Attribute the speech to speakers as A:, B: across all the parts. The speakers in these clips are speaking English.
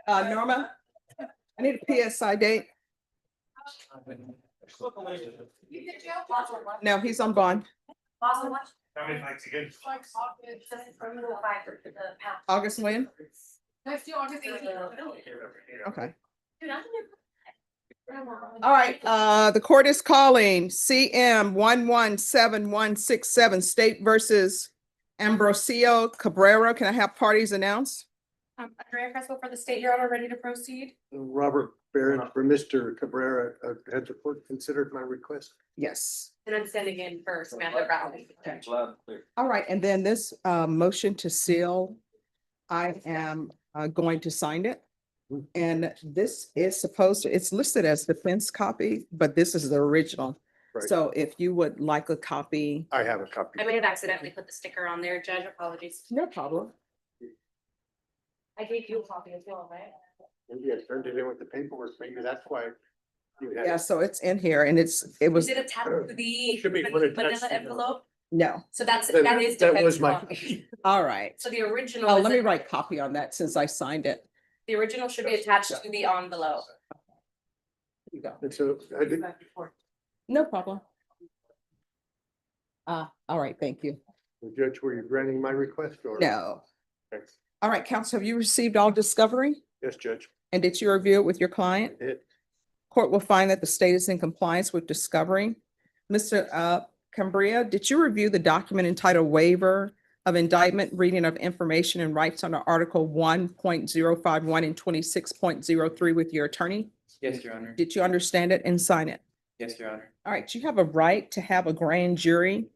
A: Norma, I need a PSI date. No, he's on bond. August when? Okay. All right, the court is calling CM 117167 State versus Ambrosio Cabrera. Can I have parties announced?
B: Andrea Crespo for the state, Your Honor, ready to proceed?
C: Robert Barrett for Mr. Cabrera. Has the court considered my request?
A: Yes.
B: And I'm sending in for Samantha Brown.
A: All right, and then this motion to seal, I am going to sign it. And this is supposed to, it's listed as defense copy, but this is the original.
C: Right.
A: So if you would like a copy.
C: I have a copy.
B: I may have accidentally put the sticker on there, Judge, apologies.
A: No problem.
B: I gave you a copy as well, right?
C: Maybe I turned it in with the paperwork. Maybe that's why. You had
A: Yeah,
C: it.
A: so it's in here and it was,
B: Is it attached to the
C: Should be put attached
B: vanilla
C: to the-
B: envelope?
A: no.
B: So that is.
C: That was
B: defense
C: my.
B: copy.
A: All right.
B: So the original.
A: Oh,
B: is
A: let me
B: a-
A: write copy on that since I signed it.
B: The original should be attached to the envelope.
A: Here you go.
C: And so I did,
A: No problem. All right, thank you.
C: Judge, were you granting my request or?
A: No.
C: Thanks.
A: All right, counsel, have you received all discovery?
C: Yes, Judge.
A: And did you review it with your client?
C: I did.
A: Court will find that the state is in compliance with discovery. Mr. Cambria, did you review the document entitled Waiver of Indictment, Reading of Information and Rights under Article 1.051 and 26.03 with your attorney?
D: Yes, Your Honor.
A: Did you understand it and sign it?
D: Yes, Your Honor.
A: All right, you have a right to have a grand jury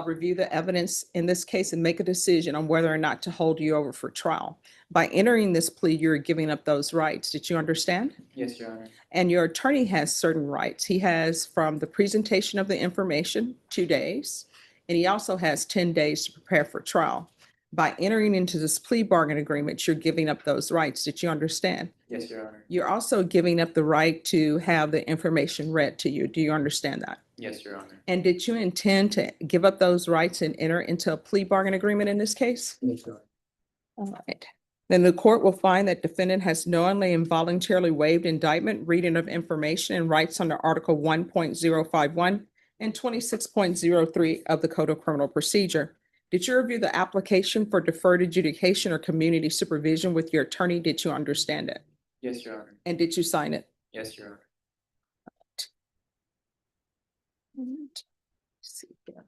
A: review the evidence in this case and make a decision on whether or not to hold you over for trial. By entering this plea, you're giving up those rights. Did you understand?
D: Yes, Your Honor.
A: And your attorney has certain rights. He has from the presentation of the information, 2 days, and he also has 10 days to prepare for trial. By entering into this plea bargain agreement, you're giving up those rights. Did you understand?
D: Yes, Your Honor.
A: You're also giving up the right to have the information read to you. Do you understand that?
D: Yes, Your Honor.
A: And did you intend to give up those rights and enter into a plea bargain agreement in this case?
D: Yes, Your Honor.
A: All right. Then the court will find that defendant has knowingly and voluntarily waived indictment, reading of information and rights under Article 1.051 and 26.03 of the Code of Criminal Procedure. Did you review the application for deferred adjudication or community supervision with your attorney? Did you understand it?
D: Yes, Your Honor.
A: And did you sign it?
D: Yes, Your Honor.
A: Let's see here.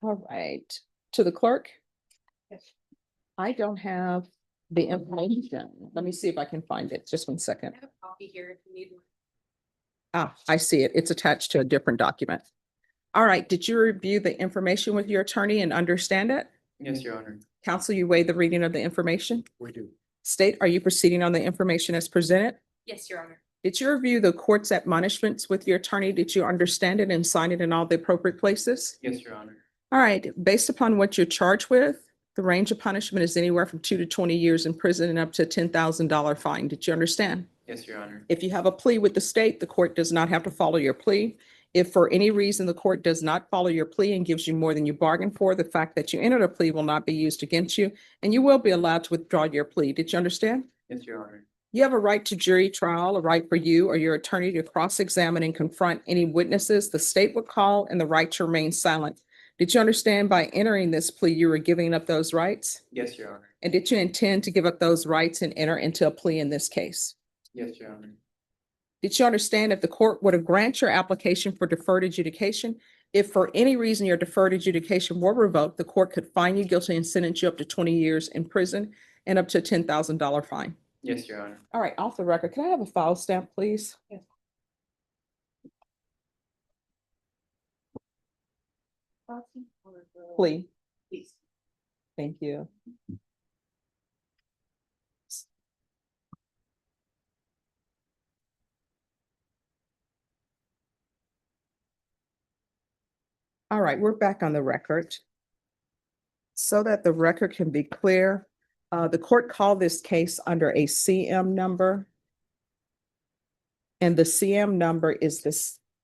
A: All right, to the clerk. I don't have the information. Let me see if I can find it. Just 1 second.
B: I have a copy here if you need one.
A: Ah, I see it. It's attached to a different document. All right, did you review the information with your attorney and understand it?
D: Yes, Your Honor.
A: Counsel, you weigh the reading of the information?
C: We do.
A: State, are you proceeding on the information as presented?
B: Yes, Your Honor.
A: Did you review the court's admonishments with your attorney? Did you understand it and sign it in all the appropriate places?
D: Yes, Your Honor.
A: All right, based upon what you're charged with, the range of punishment is anywhere from 2 to 20 years in prison and up to a $10,000 fine. Did you understand?
D: Yes, Your Honor.
A: If you have a plea with the state, the court does not have to follow your plea. If for any reason the court does not follow your plea and gives you more than you bargained for, the fact that you entered a plea will not be used against you, and you will be allowed to withdraw your plea. Did you understand?
D: Yes, Your Honor.
A: You have a right to jury trial, a right for you or your attorney to cross-examine and confront any witnesses the state would call, and the right to remain silent. Did you understand by entering this plea, you were giving up those rights?
D: Yes, Your Honor.
A: And did you intend to give up those rights and enter into a plea in this case?
D: Yes, Your Honor.
A: Did you understand if the court were to grant your application for deferred adjudication, if for any reason your deferred adjudication were revoked, the court could find you guilty and sentence you up to 20 years in prison and up to a $10,000 fine?
D: Yes, Your Honor.
A: All right, off the record, can I have a file stamp, please?
B: Yes.
A: Plea.
B: Please.
A: Thank you. All right, we're back on the record. So that the record can be clear, the court called this case under a CM number. And the CM number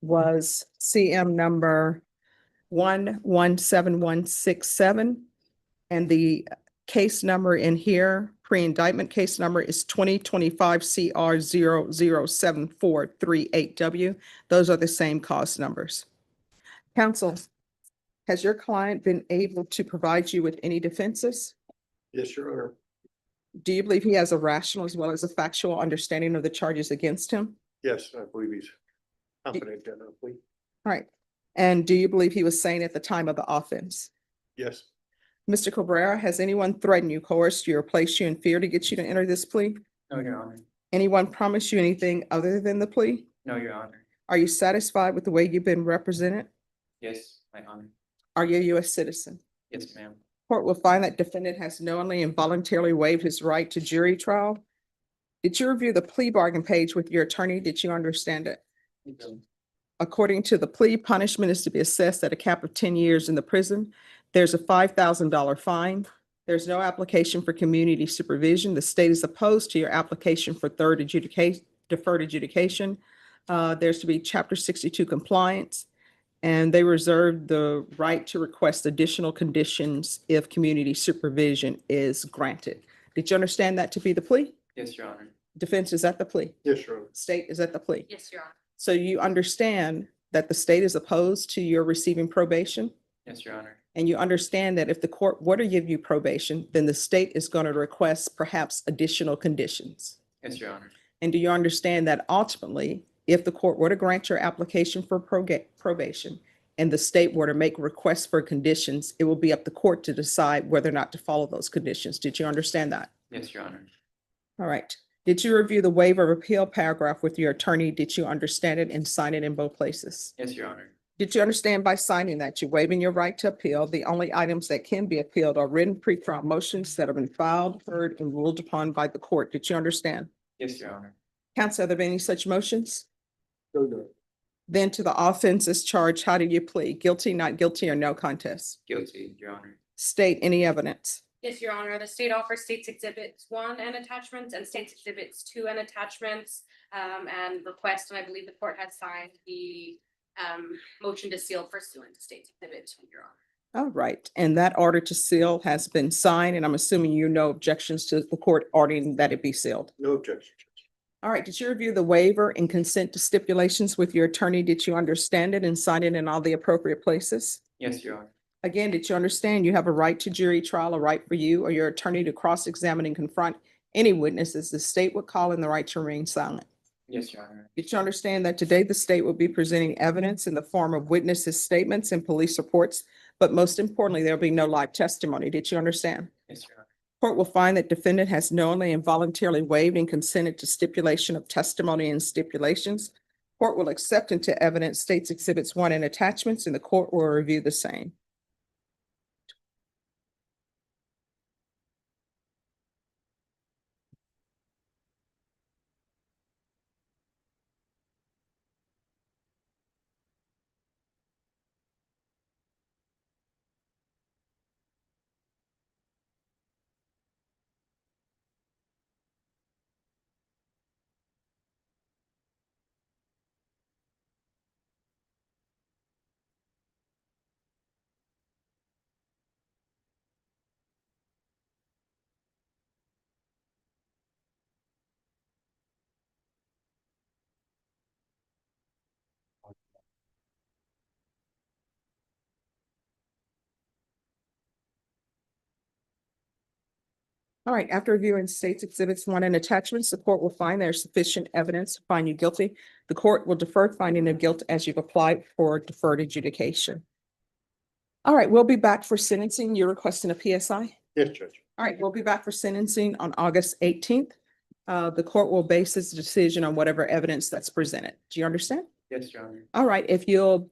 A: was CM number 117167. And the case number in here, pre-indictment case number is 2025 CR 7438W. Those are the same cause numbers. Counsel, has your client been able to provide you with any defenses?
C: Yes, Your Honor.
A: Do you believe he has a rational as well as a factual understanding of the charges against him?
C: Yes, I believe he's confident in that plea.
A: All right. And do you believe he was sane at the time of the offense?
C: Yes,
A: Mr. Cabrera, has anyone threatened you, coerced you, or placed you in fear to get you to enter this plea?
D: No, Your Honor.
A: Anyone promised you anything other than the plea?
D: No, Your Honor.
A: Are you satisfied with the way you've been represented?
D: Yes, my honor.
A: Are you a U.S. citizen?
D: Yes, ma'am.
A: Court will find that defendant has knowingly and voluntarily waived his right to jury trial. Did you review the plea bargain page with your attorney? Did you understand it? According to the plea, punishment is to be assessed at a cap of 10 years in the prison. There's a $5,000 fine. There's no application for community supervision. The state is opposed to your application for deferred adjudication. There's to be Chapter 62 compliance, and they reserve the right to request additional conditions if community supervision is granted. Did you understand that to be the plea?
D: Yes, Your Honor.
A: Defense is at the plea.
C: yes, Your Honor.
A: State is at the plea.
B: Yes, Your Honor.
A: So you understand that the state is opposed to your receiving probation?
D: Yes, Your Honor.
A: And you understand that if the court were to give you probation, then the state is going to request perhaps additional conditions.
D: Yes, Your Honor.
A: And do you understand that ultimately, if the court were to grant your application for probation and the state were to make requests for conditions, it will be up to the court to decide whether or not to follow those conditions. Did you understand that?
D: Yes, Your Honor.
A: All right. Did you review the waiver of appeal paragraph with your attorney? Did you understand it and sign it in both places?
D: Yes, Your Honor.
A: Did you understand by signing that you're waiving your right to appeal? The only items that can be appealed are written pretrial motions that have been filed, heard, and ruled upon by the court. Did you understand?
D: Yes, Your Honor.
A: Counsel, have there been any such motions?
C: No, no.
A: Then to the offenses charged, how do you plead? Guilty, not guilty, or no contest?
D: Guilty, Your Honor.
A: State any evidence.
B: Yes, Your Honor. The state offers States Exhibits 1 and attachments and States Exhibits 2 and attachments and request, and I believe the court has signed the motion to seal pursuant to States Exhibit 2, Your Honor.
A: All right. And that order to seal has been signed, and I'm assuming you no objections to the court ordering that it be sealed.
C: No objection.
A: All right. Did you review the waiver and consent to stipulations with your attorney? Did you understand it and sign it in all the appropriate places?
D: Yes, Your Honor.
A: Again, did you understand you have a right to jury trial, a right for you or your attorney to cross-examine and confront any witnesses the state would call, and the right to remain silent?
D: Yes, Your Honor.
A: Did you understand that today the state will be presenting evidence in the form of witnesses' statements and police reports, but most importantly, there'll be no live testimony? Did you understand?
D: Yes, Your Honor.
A: Court will find that defendant has knowingly and voluntarily waived and consented to stipulation of testimony and stipulations. Court will accept into evidence States Exhibits 1 and attachments, and the court will review the same. All right, after reviewing States Exhibits 1 and attachments, the court will find there's sufficient evidence to find you guilty. The court will defer finding of guilt as you've applied for deferred adjudication. All right, we'll be back for sentencing. You're requesting a PSI?
C: Yes, Judge.
A: All right, we'll be back for sentencing on August 18th. The court will base its decision on whatever evidence that's presented. Do you understand?
D: Yes, Your Honor.
A: All right, if you'll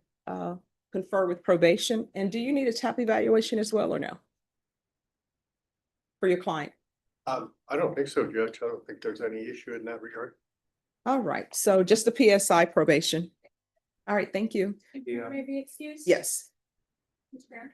A: confer with probation, and do you need a TAP evaluation as well or no? For your client?
C: I don't think so, Judge. I don't think there's any issue in that regard.
A: All right, so just the PSI probation. All right, thank you.
D: Thank you, Your Honor.
B: May I be excused?
A: Yes.
B: Mr. Grant?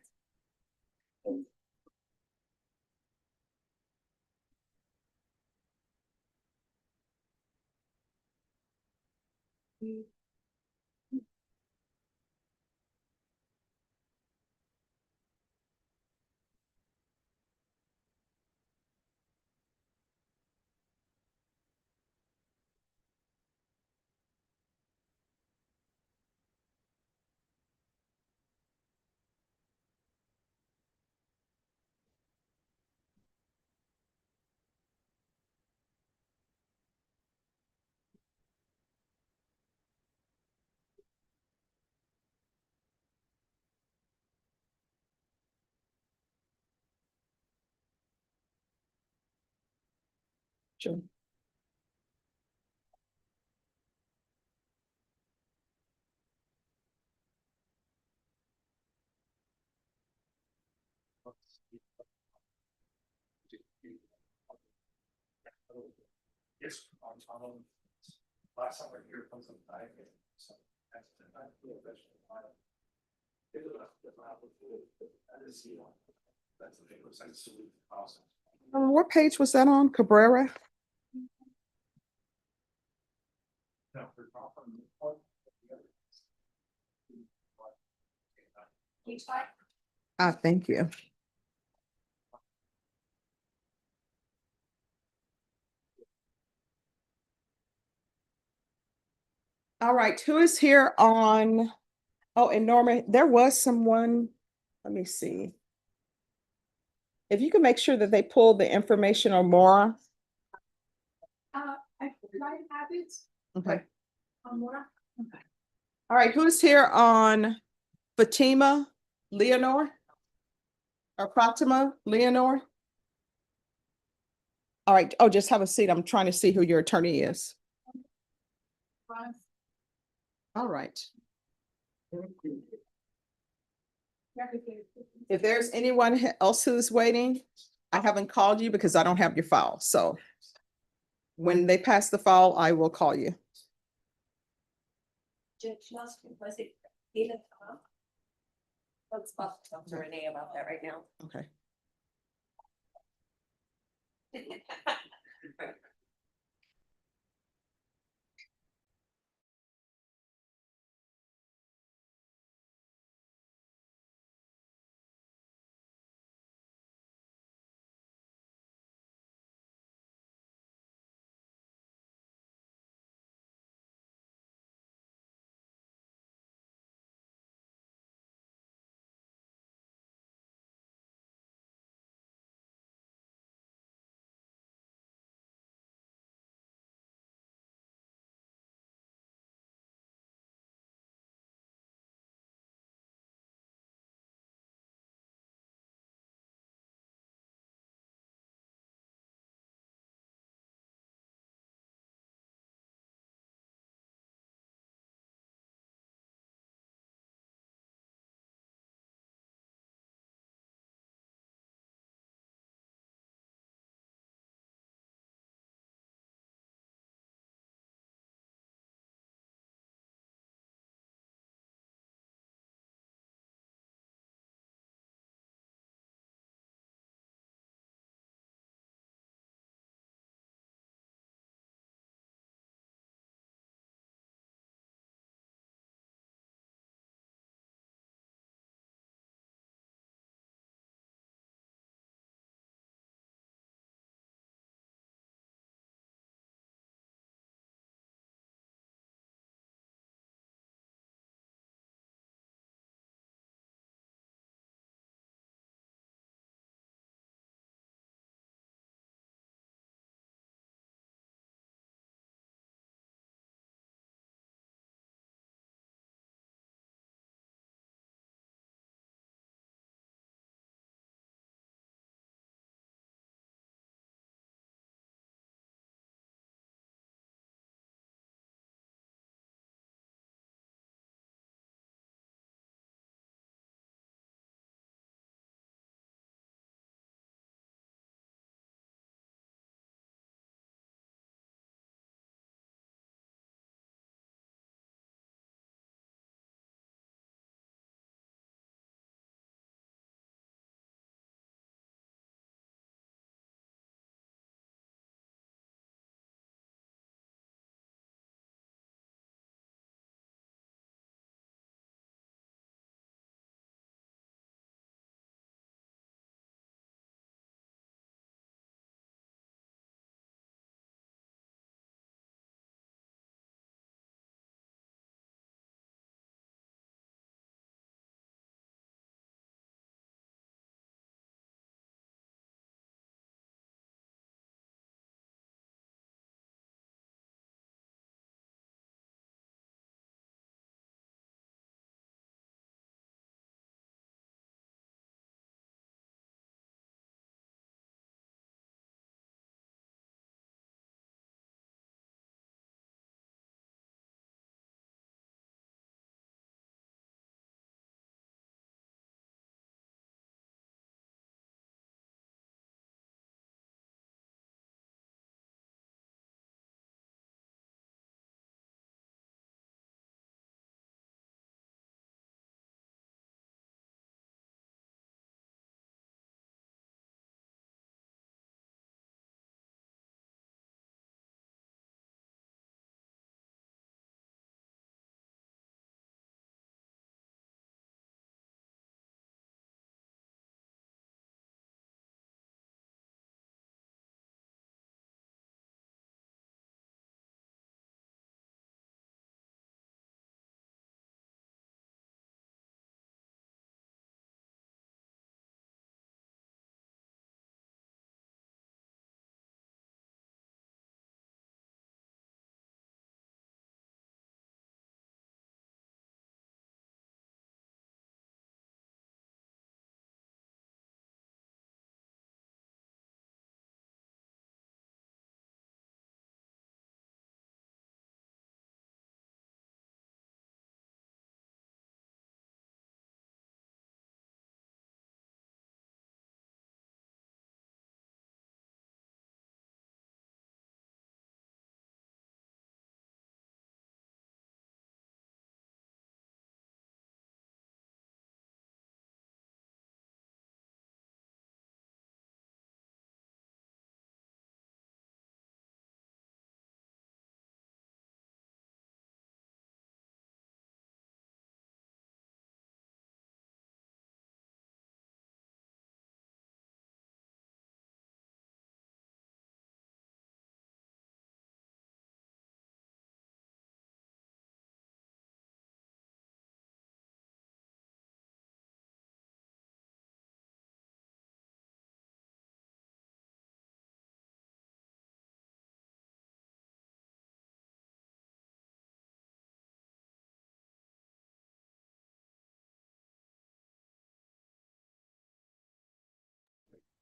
A: Sure.
D: Yes. Last summer here comes some time. So that's the thing, was like sweet awesome.
A: What page was that on? Cabrera?
D: No, we're not from the point.
A: Thank you. All right, who is here on, oh, and Norma, there was someone, let me see. If you can make sure that they pull the information on Mora.
E: I have it
A: Okay.
E: on Mora.
A: All right, who's here on Fatima Leonore? Or Fatima Leonore? All right, oh, just have a seat. I'm trying to see who your attorney is. All right. If there's anyone else who's waiting, I haven't called you because I don't have your file, so when they pass the file, I will call you.
E: Let's talk to Renee about that right now.
A: Okay.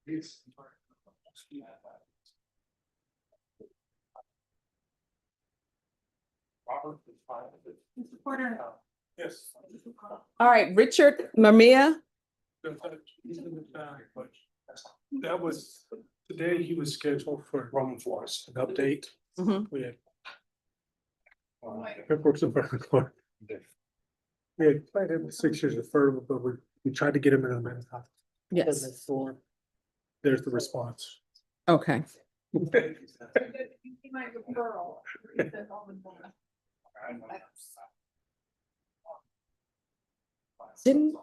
D: Yes. Robert is fine with it.
E: Mr. Porter.
D: Yes.
A: All right, Richard Mamiya.
D: That was, today he was scheduled for Roman Flores, an update.
A: Mhm.
D: We had. Paperwork's in front of the court. We had planned him 6 years deferred, but we tried to get him in a minute.
A: Yes,
D: There's the response.
A: okay. Didn't,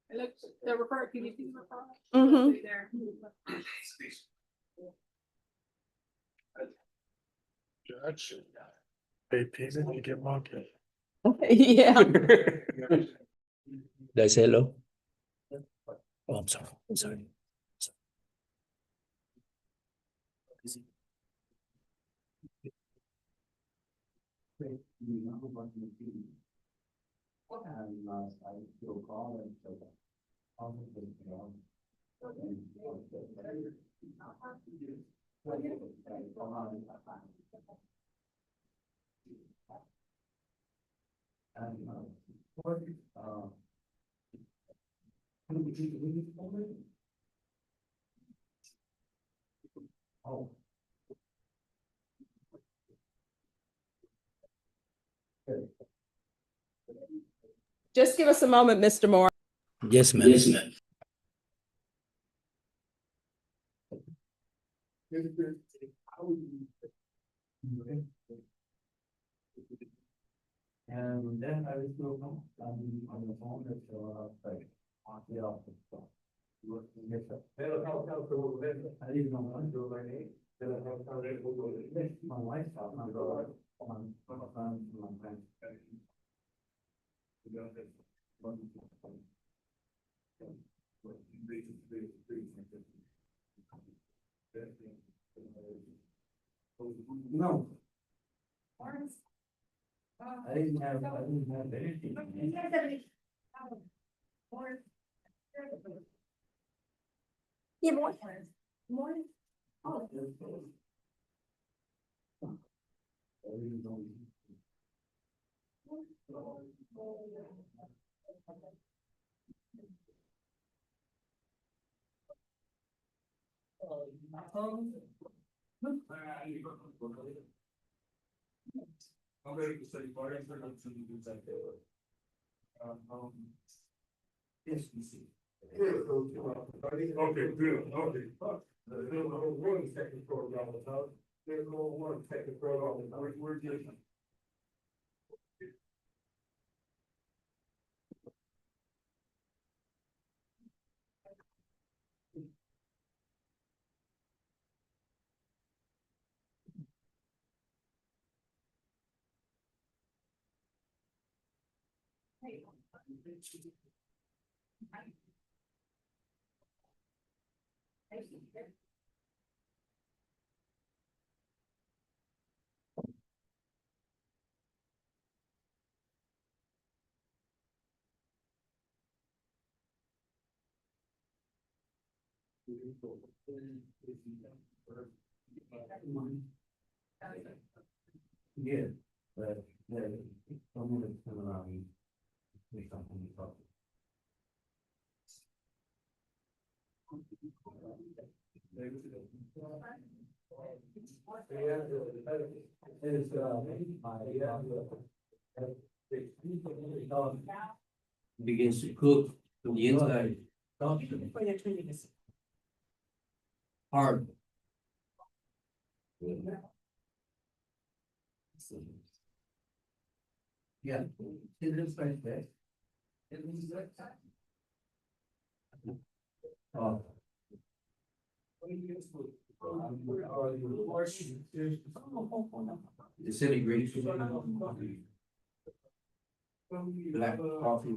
E: The refer, can you see the referral?
A: Mhm.
E: There.
D: Judge. Pay payment, you get monkey.
A: Yeah.
F: Did I say hello? Oh, I'm sorry, I'm sorry.
A: Just give us a moment, Mr. Moore.
F: Yes, ma'am. Yes, ma'am. And then I was still on the phone that like get off the phone. I didn't know what to do right now. My wife's out, my daughter, my son, my friend. No. I didn't have anything.
E: Yeah, more. More. Oh.
D: I'm ready to study part of it. Yes, you see. Okay, good, okay. There's no one second program, there's no one second program, we're just. Yeah, but someone is coming around me. Make something talk. Begins to cook from the inside. Hard. Yeah, it looks like that. It looks like that. Oh. Disintegration. Black coffee.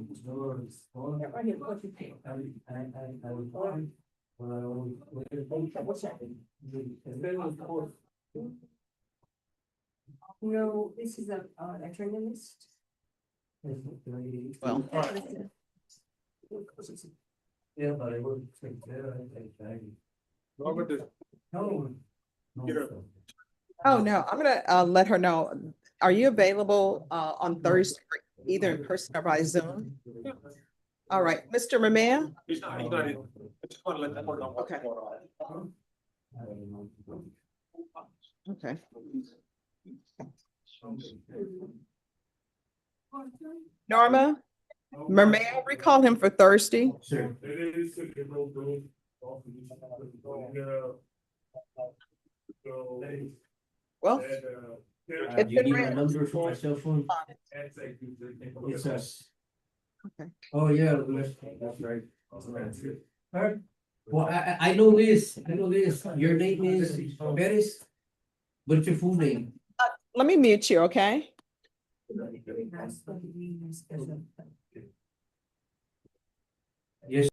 E: No, this is a journalist.
A: Well.
D: Yeah, but I would take that, I think,
F: No. No.
A: Oh, no, I'm gonna let her know. Are you available on Thursday, either in person or by Zoom? All right, Mr. Mamiya?
D: He's not in. I just want to let the board know what's
A: Okay.
D: going on.
A: Okay. Norma, Mamiya, recall him for Thursday.
F: Sure.
A: Well, It's
F: You
A: been
F: need my
A: read.
F: number for my cell phone? It's us.
A: Okay.
F: Oh, yeah, that's right. Alright. Well, I know this, your name is Perez. What's your full name?
A: let me mute you, okay?
F: Yes.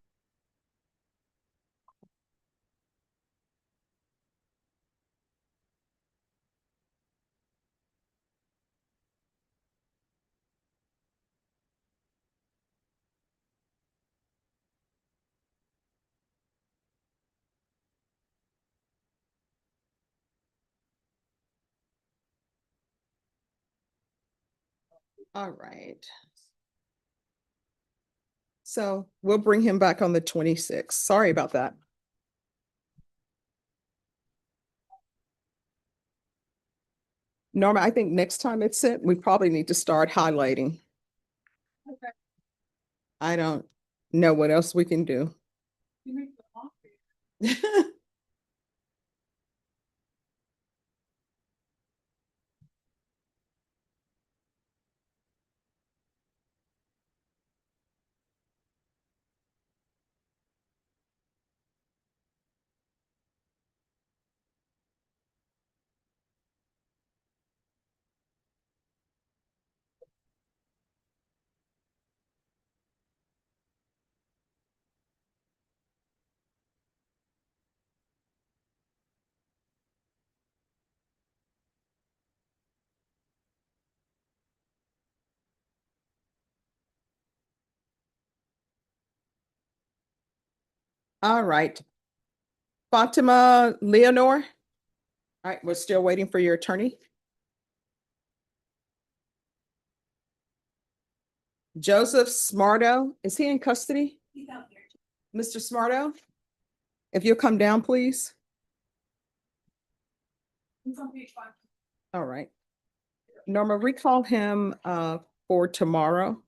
A: All right. So we'll bring him back on the 26th. Sorry about that. Norma, I think next time it's sent, we probably need to start highlighting.
B: Okay.
A: I don't know what else we can do. All right. Fatima Leonore. All right, we're still waiting for your attorney. Joseph Smarto, is he in custody? Mr. Smarto? If you'll come down, please. All right. Norma, recall him for tomorrow.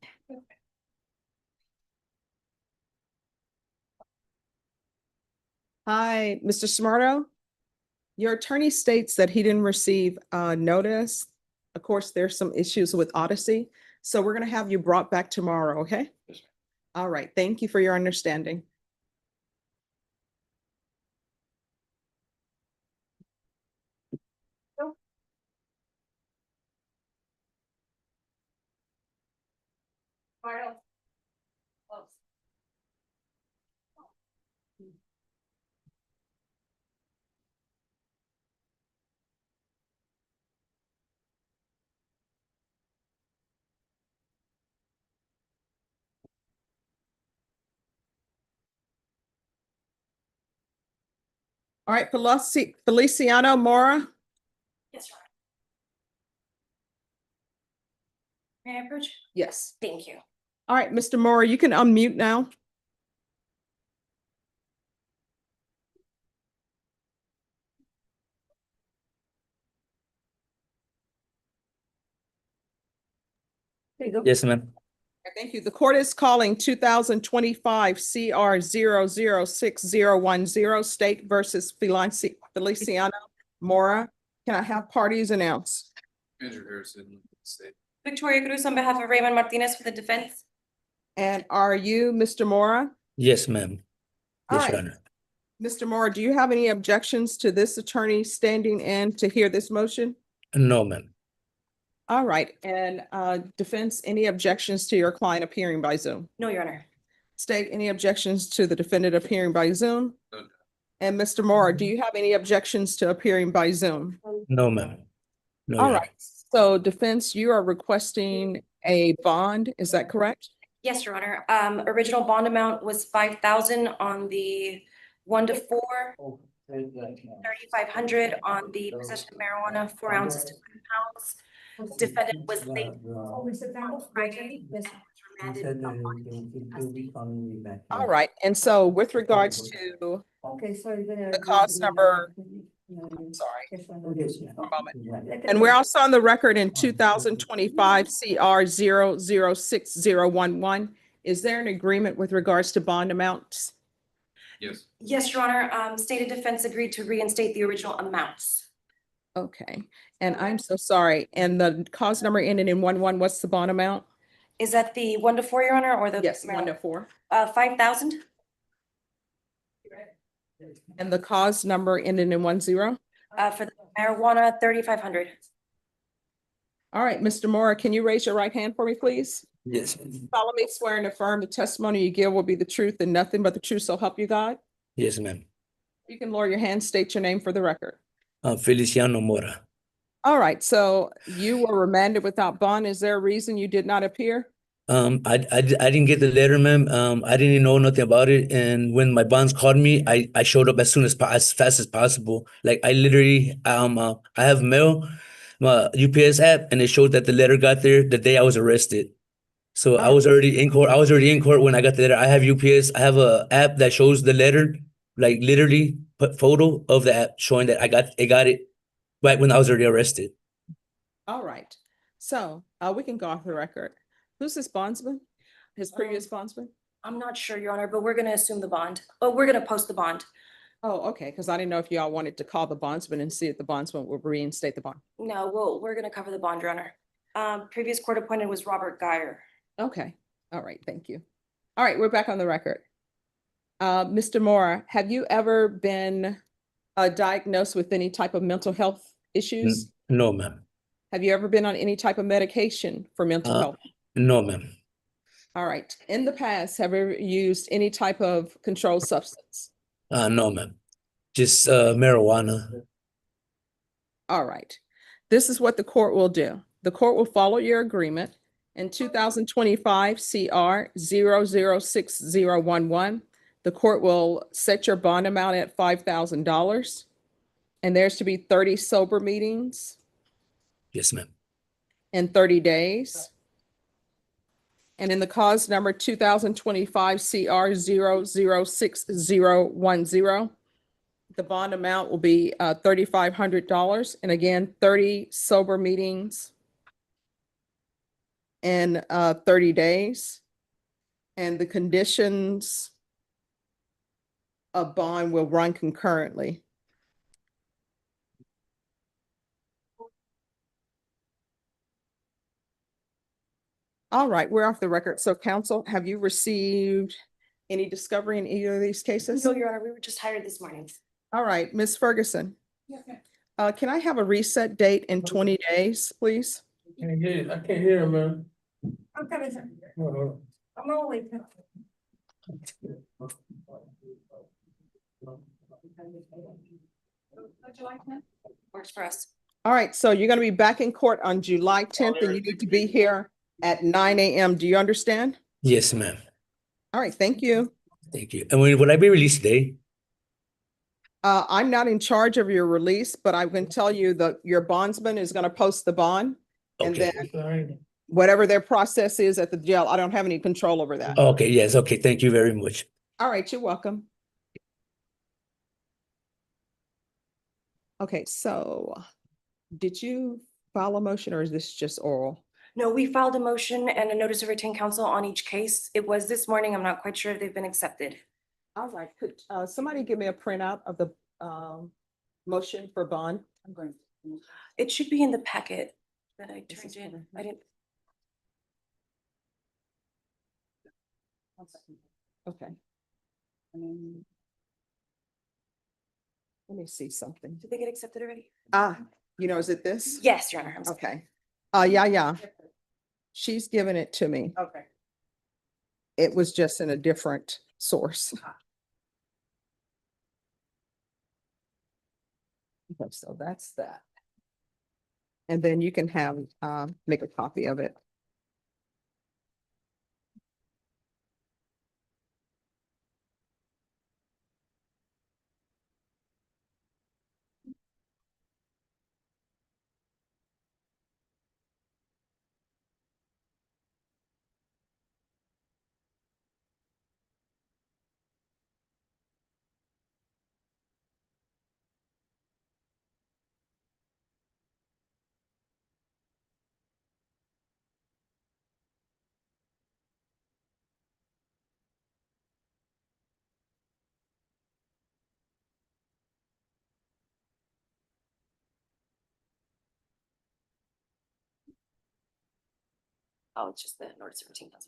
A: Hi, Mr. Smarto. Your attorney states that he didn't receive notice. Of course, there's some issues with Odyssey, so we're gonna have you brought back tomorrow, okay? All right, thank you for your understanding. All right, Feliciano Mora.
E: Yes, Your Honor. May I approach?
A: Yes.
E: Thank you.
A: All right, Mr. Mora, you can unmute now.
E: There you go.
G: Yes, ma'am.
A: Thank you. The court is calling 2025 CR 006010 State versus Feliciano Mora. Can I have parties announced?
H: Andrew Harrison, state.
E: Victoria Cruz on behalf of Raymond Martinez for the defense.
A: And are you Mr. Mora?
G: Yes, ma'am.
A: All
G: Yes, Your
A: right.
G: Honor.
A: Mr. Mora, do you have any objections to this attorney standing in to hear this motion?
G: No, ma'am.
A: All right, and defense, any objections to your client appearing by Zoom?
E: No, Your Honor.
A: State, any objections to the defendant appearing by Zoom?
H: No.
A: And Mr. Mora, do you have any objections to appearing by Zoom?
G: No, ma'am. No,
A: All
G: Your
A: right, so defense, you are requesting a bond, is that correct?
E: Yes, Your Honor. Original bond amount was 5,000 on the 1 to 4. $3,500 on the possession of marijuana, 4 ounces to 5 pounds. Defendant was late on Friday. Remanded from custody.
A: All right, and so with regards to
I: Okay, so you're gonna.
A: the cause number, sorry, one moment. And we're also on the record in 2025 CR 006011. Is there an agreement with regards to bond amounts?
H: Yes.
E: Yes, Your Honor, stated defense agreed to reinstate the original amounts.
A: Okay, and I'm so sorry. And the cause number ending in 11, what's the bond amount?
E: Is that the 1 to 4, Your Honor, or the?
A: Yes, 1 to 4.
E: 5,000?
A: And the cause number ending in 10?
E: For the marijuana, 3,500.
A: All right, Mr. Mora, can you raise your right hand for me, please?
G: Yes,
A: Solemnly swear and affirm the testimony you give will be the truth and nothing but the truth, so help you God.
G: yes, ma'am.
A: You can lower your hand, state your name for the record.
G: Feliciano Mora.
A: All right, so you were remanded without bond. Is there a reason you did not appear?
G: I didn't get the letter, ma'am. I didn't know nothing about it. And when my bonds called me, I showed up as fast as possible. Like I literally, I have mail, my UPS app, and it showed that the letter got there the day I was arrested. So I was already in court. I was already in court when I got the letter. I have UPS. I have a app that shows the letter, like literally put photo of the app showing that I got it right when I was already arrested.
A: All right, so we can go off the record. Who's this bondsman? His previous bondsman?
E: I'm not sure, Your Honor, but we're gonna assume the bond. Oh, we're gonna post the bond.
A: Oh, okay, because I didn't know if y'all wanted to call the bondsman and see if the bondsman will reinstate the bond.
E: No, we're gonna cover the bond, Your Honor. Previous court appointed was Robert Geyer.
A: Okay, all right, thank you. All right, we're back on the record. Mr. Mora, have you ever been diagnosed with any type of mental health issues?
G: No, ma'am.
A: Have you ever been on any type of medication for mental health?
G: No, ma'am.
A: All right, in the past, have you ever used any type of controlled substance?
G: No, ma'am. Just marijuana.
A: All right, this is what the court will do. The court will follow your agreement. In 2025 CR 006011, the court will set your bond amount at $5,000. And there's to be 30 sober meetings
G: Yes, ma'am.
A: in 30 days. And in the cause number 2025 CR 006010, the bond amount will be $3,500. And again, 30 sober meetings in 30 days. And the conditions of bond will run concurrently. All right, we're off the record. So counsel, have you received any discovery in either of these cases?
E: No, Your Honor, we were just hired this morning.
A: All right, Ms. Ferguson. Can I have a reset date in 20 days, please?
D: I can't hear him, man.
I: I'm coming, sir. I'm only.
E: Works for us.
A: All right, so you're going to be back in court on July 10th and you need to be here at 9 a.m. Do you understand?
G: Yes, ma'am.
A: All right, thank you.
G: Thank you. And would I be released today?
A: I'm not in charge of your release, but I can tell you that your bondsman is going to post the bond. And
G: Okay.
A: then whatever their process is at the jail, I don't have any control over that.
G: Okay, yes, okay. Thank you very much.
A: All right, you're welcome. Okay, so did you file a motion or is this just oral?
E: No, we filed a motion and a notice of retained counsel on each case. It was this morning. I'm not quite sure if they've been accepted.
A: All right, could somebody give me a printout of the motion for bond? I'm going.
E: It should be in the packet that I turned in. I didn't.
A: Okay. Let me see something.
E: Did they get accepted already?
A: Is it this?
E: Yes, Your Honor. I'm sorry.
A: Okay. Yeah. She's given it to me.
E: Okay.
A: It was just in a different source. Okay, so that's that. And then you can have, make a copy of it.
E: Oh, it's just the notice of routine. That's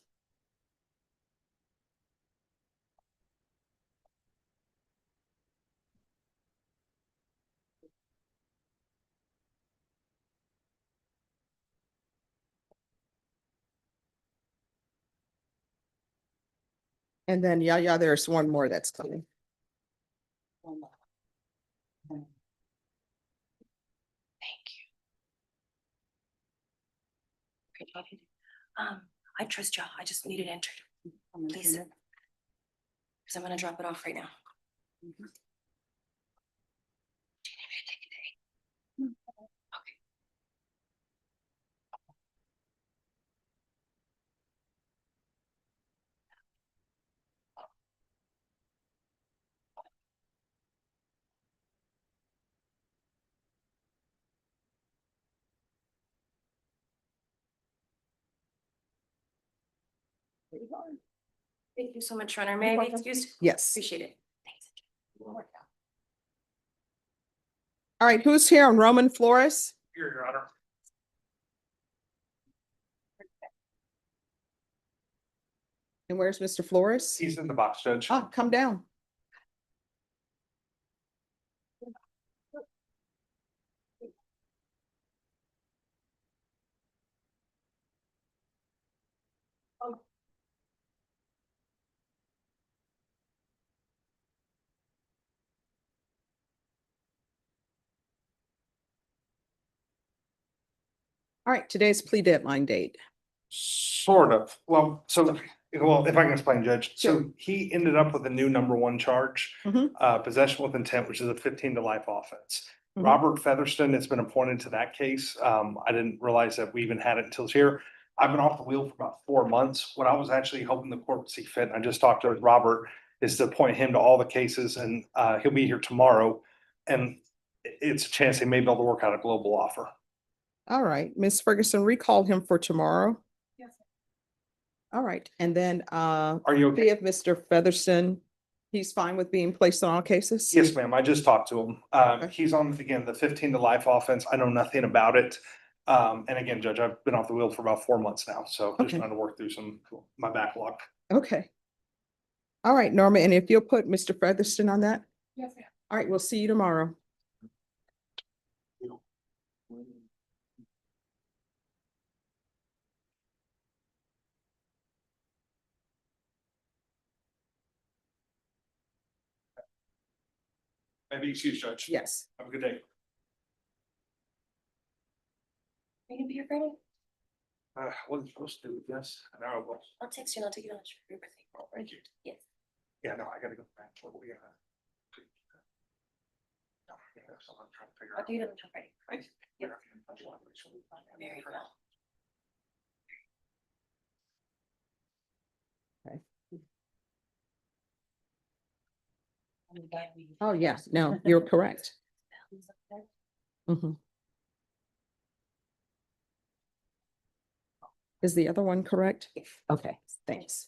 A: And then, yeah, there's one more that's coming.
E: Thank you. Great job. I trust y'all. I just need it entered. Please. Because I'm gonna drop it off right now. Okay. Thank you so much, Runner. May I be excused?
A: Yes.
E: Appreciate it. Thanks.
A: All right, who's here on Roman Flores?
D: Here, Your Honor.
A: And where's Mr. Flores?
D: He's in the box, Judge.
A: Ah, come down. All right, today's plea deadline date.
D: Sort of. Well, if I can explain, Judge.
A: Sure.
D: So he ended up with a new number one charge,
A: Mhm.
D: Possession with intent, which is a 15 to life offense.
A: Mhm.
D: Robert Featherston has been appointed to that case. I didn't realize that we even had it until here. I've been off the wheel for about 4 months. What I was actually hoping the court would see fit, and I just talked to Robert, is to appoint him to all the cases, and he'll be here tomorrow. And it's a chance they may be able to work out a global offer.
A: All right, Ms. Ferguson, recall him for tomorrow.
I: Yes.
A: All right, and then
D: Are you okay?
A: see if Mr. Featherston, he's fine with being placed on all cases?
D: Yes, ma'am. I just talked to him.
A: Okay.
D: He's on, again, the 15 to life offense. I know nothing about it. And again, Judge, I've been off the wheel for about 4 months now, so just
A: Okay.
D: trying to work through my backlog.
A: Okay. All right, Norma, and if you'll put Mr. Featherston on that?
I: Yes, ma'am.
A: All right, we'll see you tomorrow.
D: Maybe excuse, Judge.
A: Yes.
D: Have a good day.
E: Are you gonna be here Friday?
D: Wasn't supposed to, yes. An hour ago.
E: I'll text you and I'll take you lunch for your birthday.
D: Oh, thank you.
E: Yes.
D: Yeah, no, I gotta go back. What we gotta. No, yeah, that's what I'm trying to figure
E: I'll
D: out.
E: do it on Friday.
D: Thank you.
E: Yep.
D: Yeah.
E: Very well.
A: Oh, yes, no, you're correct. Mhm. Is the other one correct? Okay, thanks.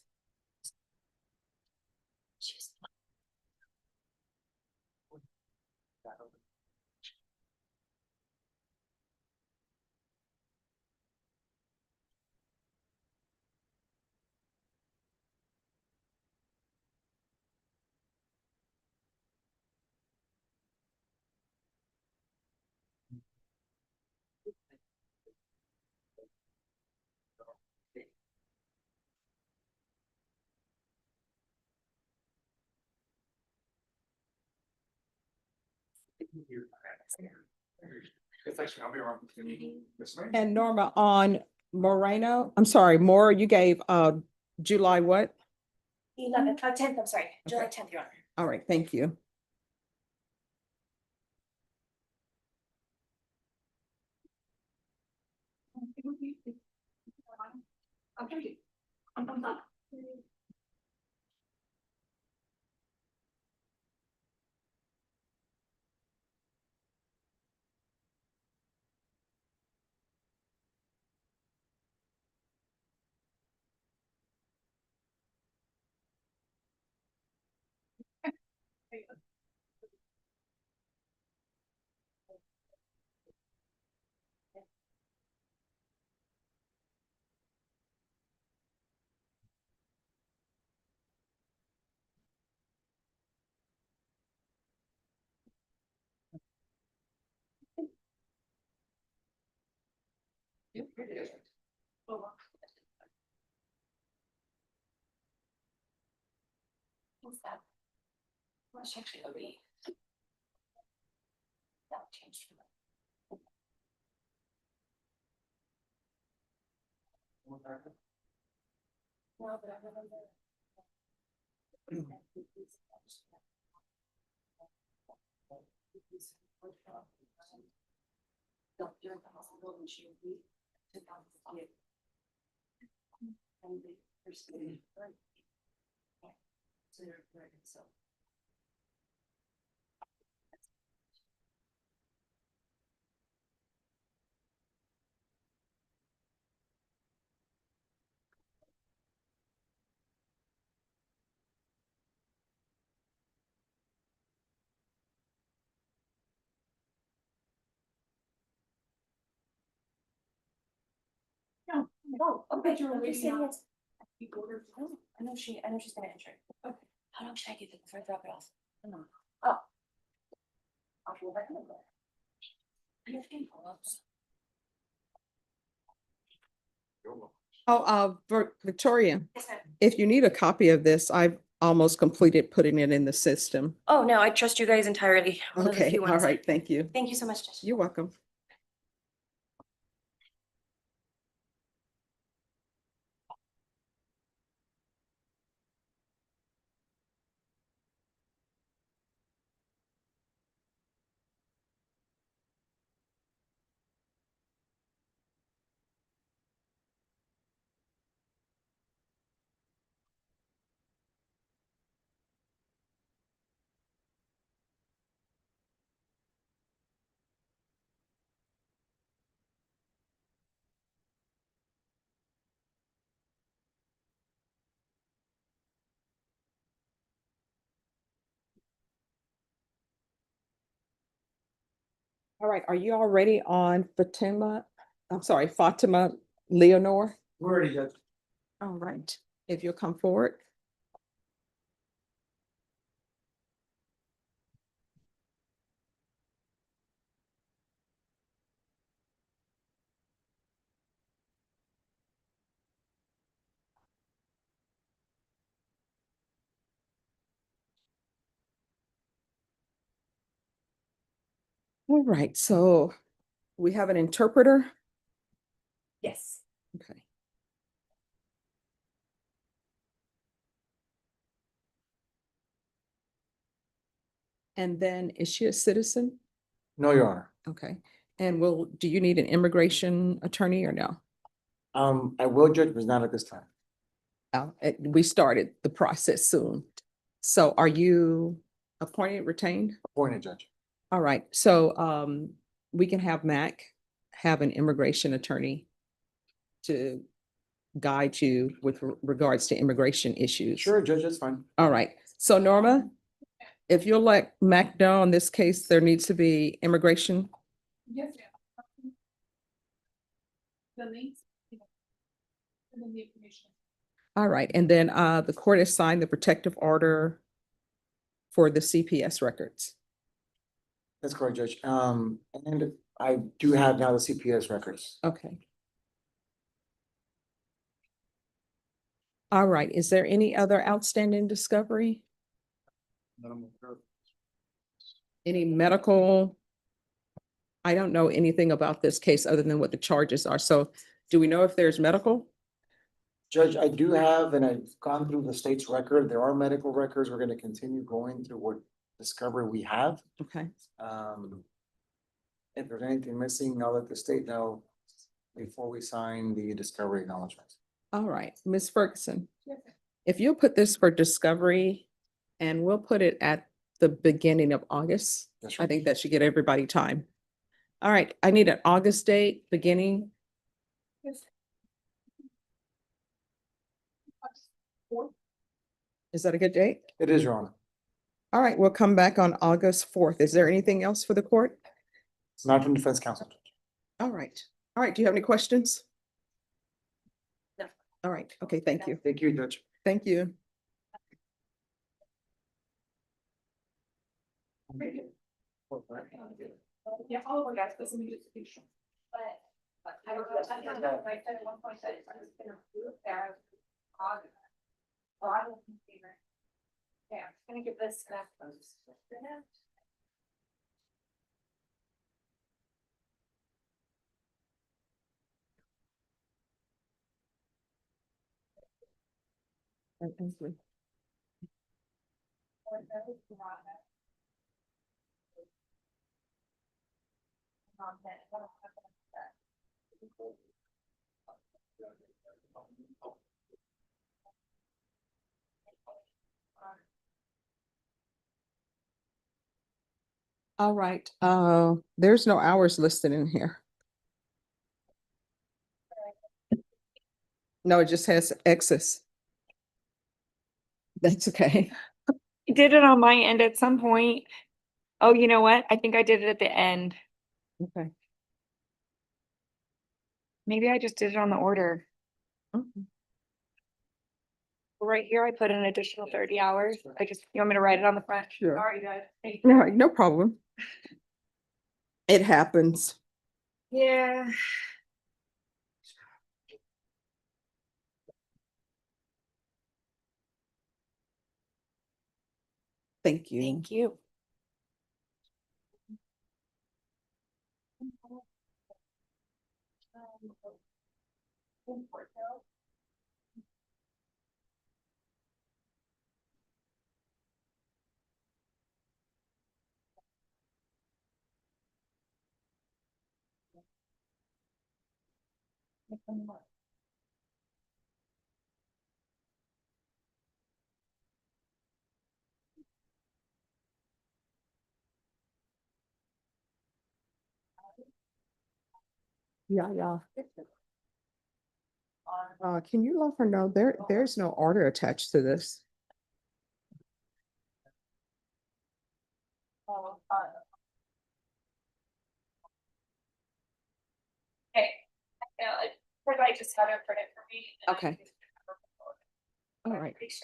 D: Thanks, I'll be around. Yes, ma'am.
A: And Norma, on Mora, you gave July what?
E: 10th, I'm sorry, July 10th, Your Honor.
A: All right, thank you.
I: Okay.
E: What's that? What's actually a read? That changed. No, but I remember. Doctor at the hospital and she took out the kid. And they persuaded her. So they're pregnant, so. No, okay, I'm just saying it's. I know she's gonna enter. Okay. How long should I give it before I drop it off? I don't know. Oh. I'll go back in the door. I have any follow-ups.
A: Victoria,
E: Yes, ma'am.
A: if you need a copy of this, I've almost completed putting it in the system.
E: Oh, no, I trust you guys entirely. One of the
A: Okay,
E: few
A: all
E: ones.
A: right, thank you.
E: Thank you so much, Judge.
A: You're welcome. All right, are you already on Fatima Leonore?
C: We're already done.
A: All right, if you'll come forward. All right, so we have an interpreter.
E: Yes.
A: Okay. And then is she a citizen?
C: No, Your Honor.
A: Okay. And do you need an immigration attorney or no?
C: I will, Judge, but not at this time.
A: We started the process soon. So are you appointed, retained?
C: Appointed, Judge.
A: All right, so we can have Mac have an immigration attorney to guide you with regards to immigration issues.
C: Sure, Judge, that's fine.
A: All right, so Norma, if you'll let Mac know on this case, there needs to be immigration.
I: Yes. The links. And then the information.
A: All right, and then the court has signed the protective order for the CPS records.
C: That's correct, Judge. And I do have now the CPS records.
A: Okay. All right, is there any other outstanding discovery? Any medical? I don't know anything about this case other than what the charges are. So do we know if there's medical?
C: Judge, I do have, and I've gone through the state's record. There are medical records. We're gonna continue going through what discovery we have.
A: Okay,
C: If there's anything missing, I'll let the state know before we sign the discovery acknowledgement.
A: all right, Ms. Ferguson. If you'll put this for discovery and we'll put it at the beginning of August.
C: Yes,
A: I
C: sir.
A: think that should get everybody time. All right, I need an August date, beginning. Is that a good date?
C: It is, Your Honor.
A: All right, we'll come back on August 4th. Is there anything else for the court?
C: It's not from defense counsel.
A: All right. All right, do you have any questions?
E: No.
A: All right, okay, thank you.
C: Thank you, Judge.
A: Thank you.
I: Yeah, all of our guys, this is a restitution. But
E: Yeah, I'm gonna give this back.
A: All right, there's no hours listed in here. No, it just has excess. That's okay.
E: I did it on my end at some point. Oh, you know what? I think I did it at the end.
A: Okay.
E: Maybe I just did it on the order.
A: Mhm.
E: Right here, I put an additional 30 hours. You want me to write it on the front?
A: Sure.
E: Sorry, guys.
A: No, no problem. It happens.
E: Yeah.
A: Thank you.
E: Thank you.
A: Yeah, yeah. Can you let her know there's no order attached to this?
E: Hey, I just had her print it for me.
A: Okay. All right.
E: Is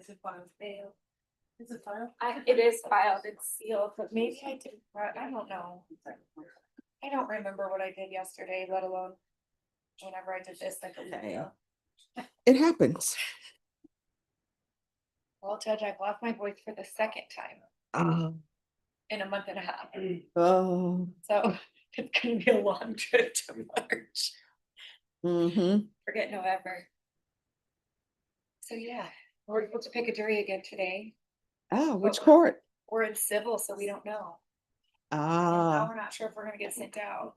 E: it filed? Is it filed? It is filed, it's sealed, but maybe I didn't, I don't know. I don't remember what I did yesterday, let alone whenever I did this, like a week ago.
A: It happens.
E: Well, Judge, I've lost my voice for the second time in a month and a half.
A: Oh.
E: So it's gonna be a long trip to March.
A: Mm-hmm.
E: Forget November. So yeah, we're able to pick a jury again today.
A: Oh, which court?
E: We're in civil, so we don't know. And now
A: Ah,
E: we're not sure if we're gonna get sent out.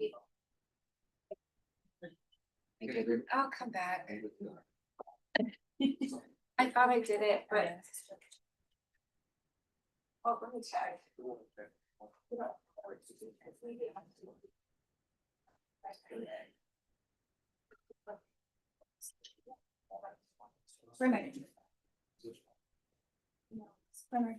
E: I'll come back. I thought I did it, but. Oh, let me check. Swimmer.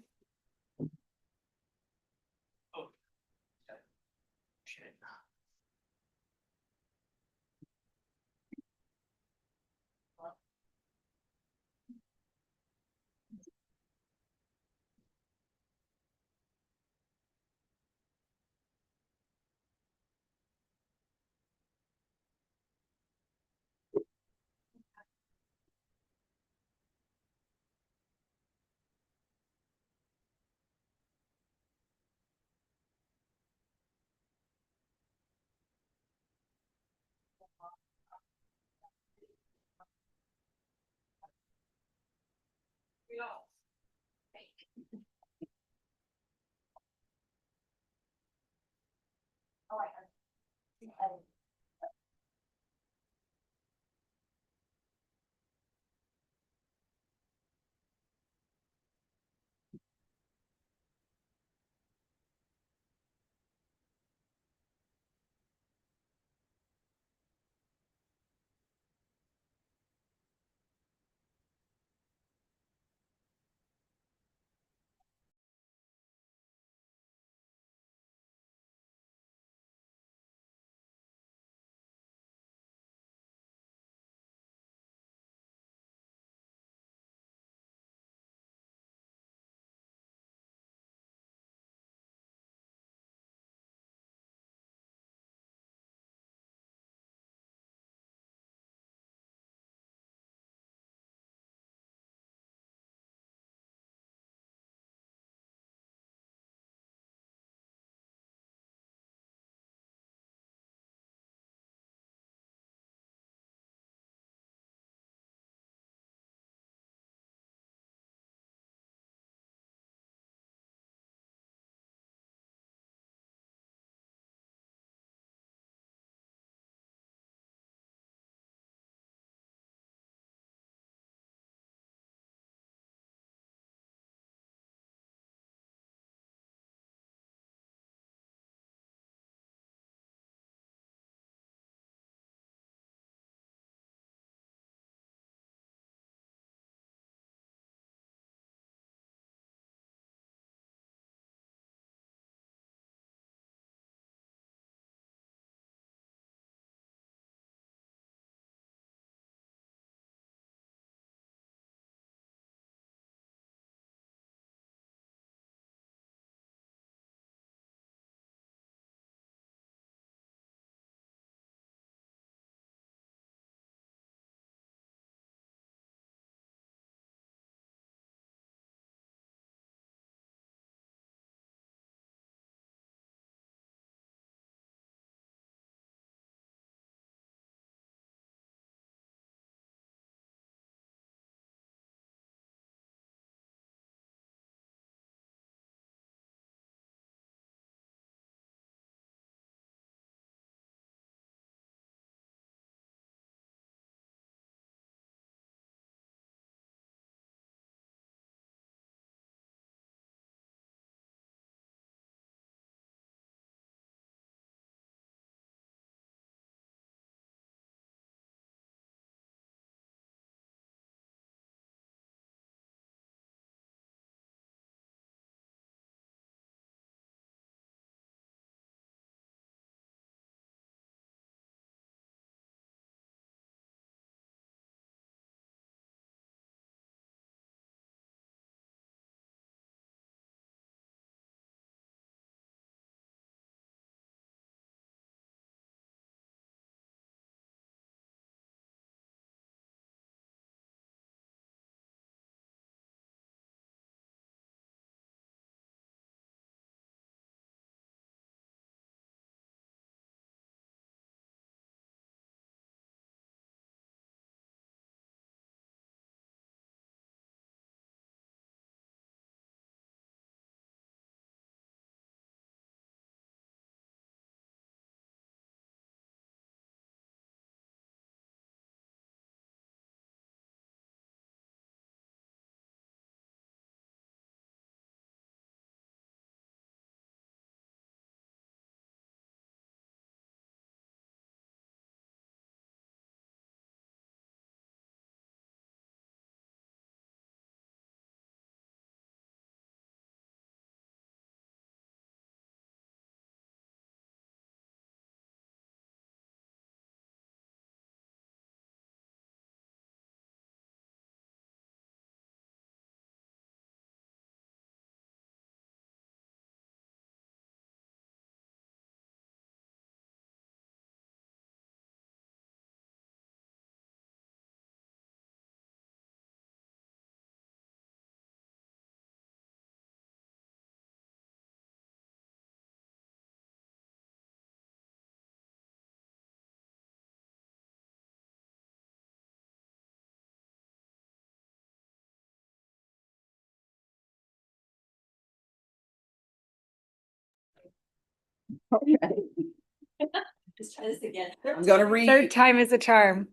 E: Just try this again.
A: I'm gonna read.
J: Third time is a charm.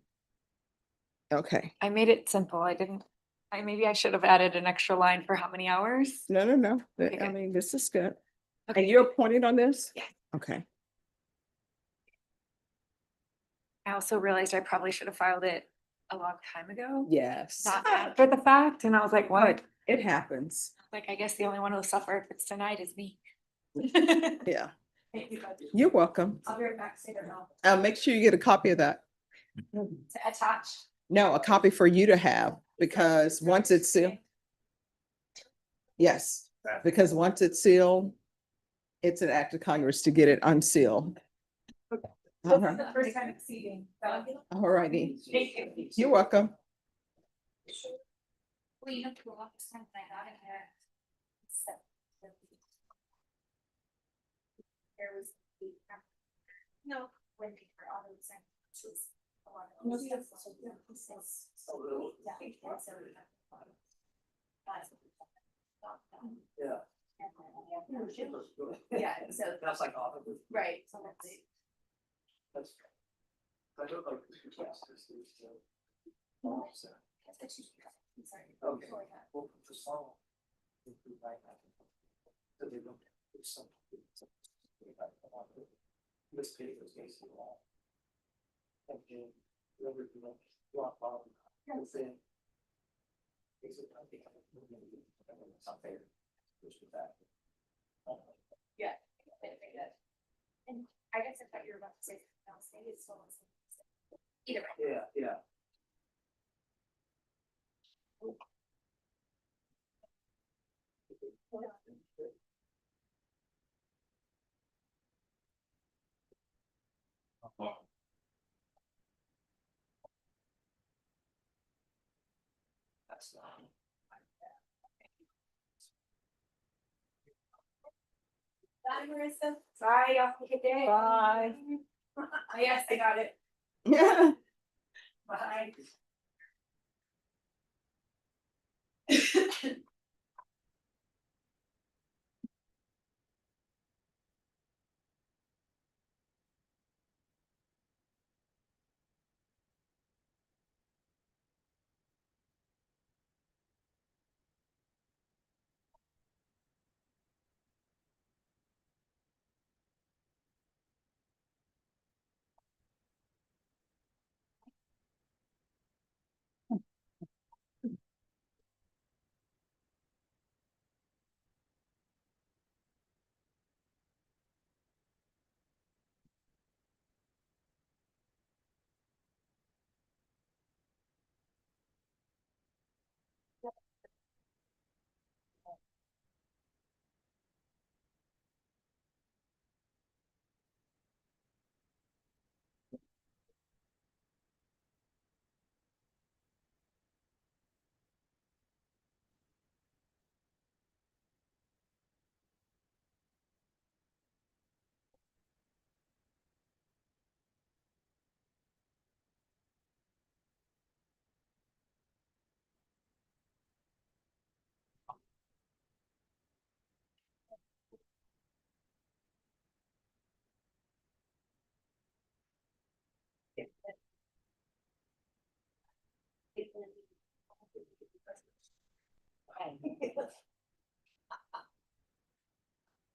A: Okay,
J: I made it simple. I didn't, maybe I should have added an extra line for how many hours.
A: no, no, no.
J: Okay,
A: I
J: good.
A: mean, this is good.
J: Okay.
A: And you're appointed on this?
J: Yes.
A: Okay.
J: I also realized I probably should have filed it a long time ago.
A: Yes.
J: Not after the fact, and I was like, what?
A: It happens.
J: Like, I guess the only one who'll suffer if it's denied is me.
A: Yeah.
E: Thank you, Judge.
A: You're welcome.
E: I'll be right back, say it now.
A: Make sure you get a copy of that.
E: To attach.
A: No, a copy for you to have, because once it's sealed. Yes, because once it's sealed, it's an act of Congress to get it unsealed.
E: This is the first time exceeding.
A: All righty.
E: Thank you.
A: You're welcome.
B: Well, you have to go off the sign that I got in there. There was. No. When people are on the sign.
F: Yeah.
E: Yeah, so,
F: That's like all of it.
E: right, so let's see.
F: That's. I don't like. Okay. Well, for song. So they don't. It's something. This page is basically all. And then, whoever you know, drop off. Within. Basically, I think. Something. Push it back.
E: Yeah. And I guess I thought you were about to say something else, maybe it's still. Either way.
F: Yeah, yeah. That's not.
E: Bye, Marissa. Bye, y'all. Have a good day.
A: Bye.
E: Yes, I got it.
A: Yeah.
E: Bye.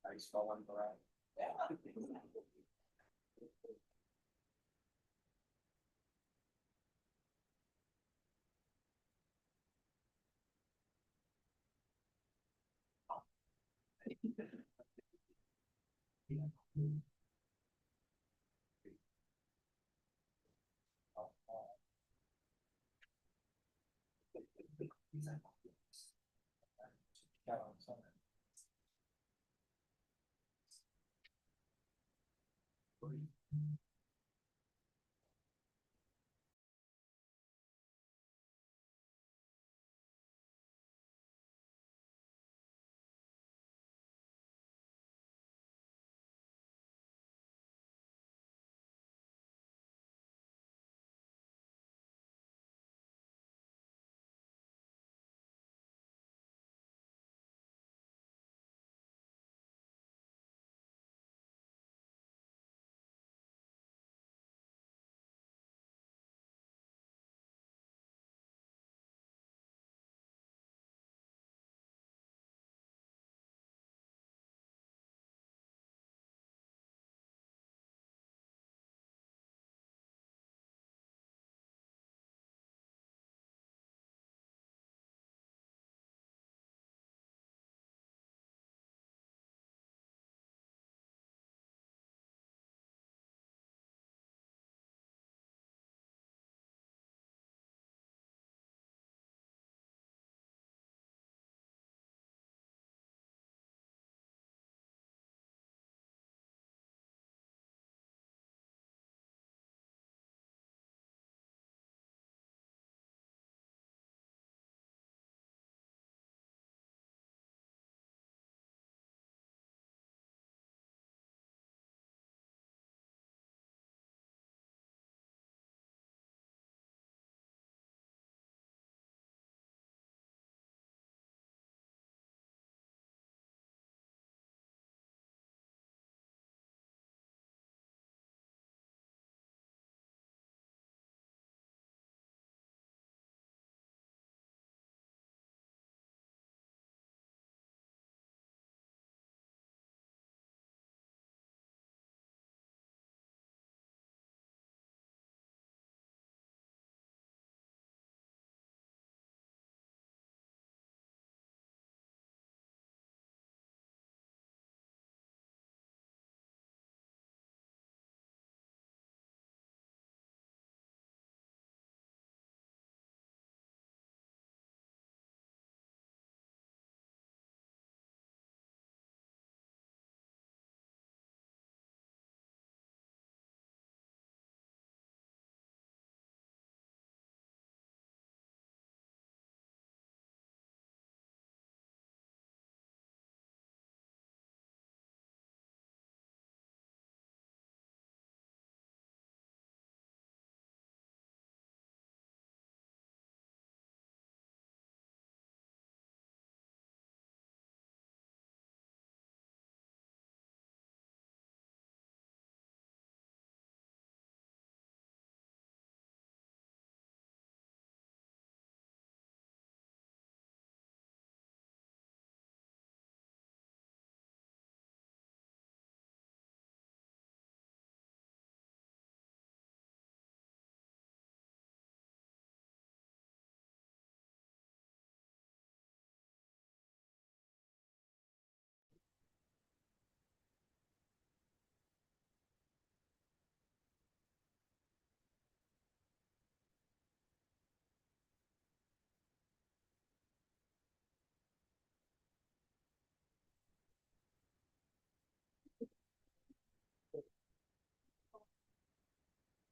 F: I saw one around.